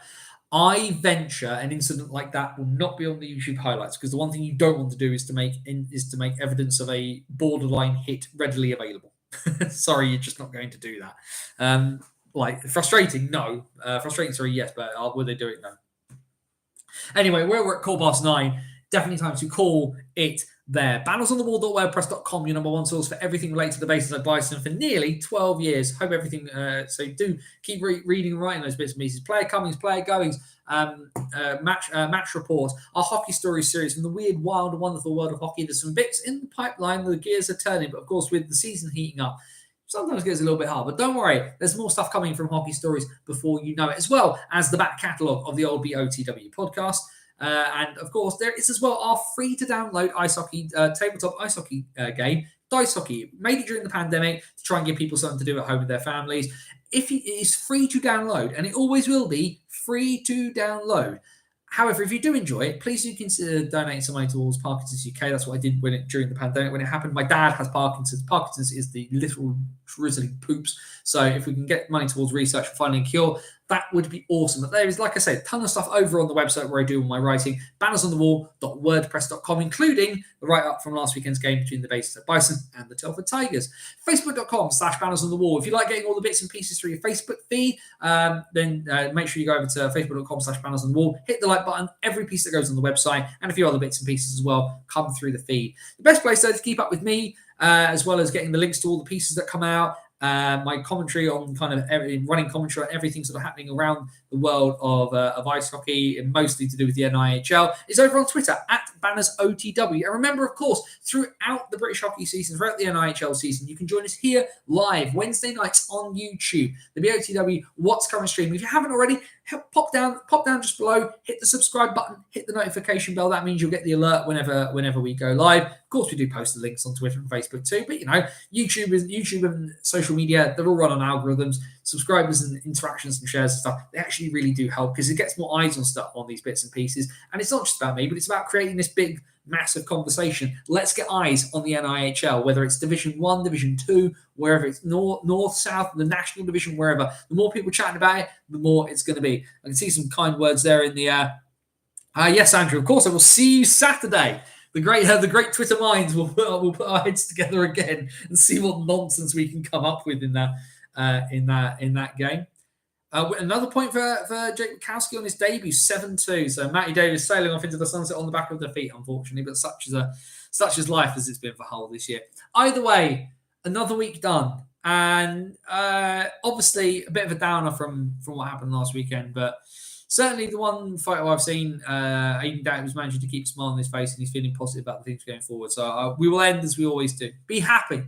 I venture an incident like that will not be on the YouTube highlights because the one thing you don't want to do is to make evidence of a borderline hit readily available. Sorry, you're just not going to do that. Frustrating, no. Frustrating, sorry, yes, but will they do it? No. Anyway, we're at 9:15. Definitely time to call it there. Bannersonthewall.wordpress.com, your number one source for everything related to the bases at Bison for nearly 12 years. Hope everything, so do keep reading and writing those bits and pieces. Player comings, player goings, match reports, our hockey stories series from the weird, wild, wonderful world of hockey. There's some bits in the pipeline, the gears are turning, but of course with the season heating up, sometimes it gets a little bit hard, but don't worry. There's more stuff coming from Hockey Stories before you know it, as well as the back catalogue of the old BOTW podcast. And of course, there is as well our free-to-download ice hockey, tabletop ice hockey game, Dice Hockey. Made it during the pandemic to try and give people something to do at home with their families. It is free to download, and it always will be free to download. However, if you do enjoy it, please do consider donating some money towards Parkinson's UK. That's what I did during the pandemic when it happened. My dad has Parkinson's. Parkinson's is the literal drizzling poops. So if we can get money towards research for finding a cure, that would be awesome. But there is, like I said, a ton of stuff over on the website where I do all my writing, bannersonthewall.wordpress.com, including the write-up from last weekend's game between the Bases at Bison and the Telford Tigers. Facebook.com/bannersonthewall. If you like getting all the bits and pieces through your Facebook feed, then make sure you go over to facebook.com/bannersonthewall, hit the like button, every piece that goes on the website, and a few other bits and pieces as well come through the feed. The best place, though, to keep up with me, as well as getting the links to all the pieces that come out, my commentary on running commentary on everything sort of happening around the world of ice hockey, and mostly to do with the NIHL, is over on Twitter at BannersOTW. And remember, of course, throughout the British hockey season, throughout the NIHL season, you can join us here live Wednesday nights on YouTube, the BOTW What's Current stream. If you haven't already, pop down just below, hit the subscribe button, hit the notification bell. That means you'll get the alert whenever we go live. Of course, we do post the links on Twitter and Facebook too, but YouTube and social media, they're all run on algorithms. Subscribers and interactions and shares and stuff, they actually really do help because it gets more eyes on stuff on these bits and pieces. And it's not just about me, but it's about creating this big, massive conversation. Let's get eyes on the NIHL, whether it's Division 1, Division 2, wherever it's north, south, the National Division, wherever. The more people chatting about it, the more it's going to be. I can see some kind words there in the yes, Andrew, of course, I will see you Saturday. The great Twitter minds will put our heads together again and see what nonsense we can come up with in that game. Another point for Jake Bukowski on his debut, 7-2. So Matty Davies sailing off into the sunset on the back of defeat, unfortunately, but such is life as it's been for Hull this year. Either way, another week done, and obviously a bit of a downer from what happened last weekend, but certainly the one photo I've seen, Aidan Doughty was managing to keep a smile on his face, and he's feeling positive about the things going forward. So we will end as we always do. Be happy.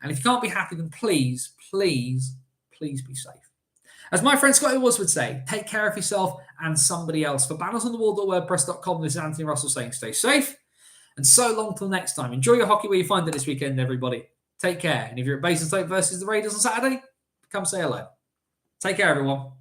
And if you can't be happy, then please be safe. As my friend Scotty Woods would say, take care of yourself and somebody else. For bannersonthewall.wordpress.com, this is Anthony Russell saying stay safe. And so long till next time. Enjoy your hockey where you find it this weekend, everybody. Take care. And if you're at Basingstoke versus the Raiders on Saturday, come say hello. Take care, everyone.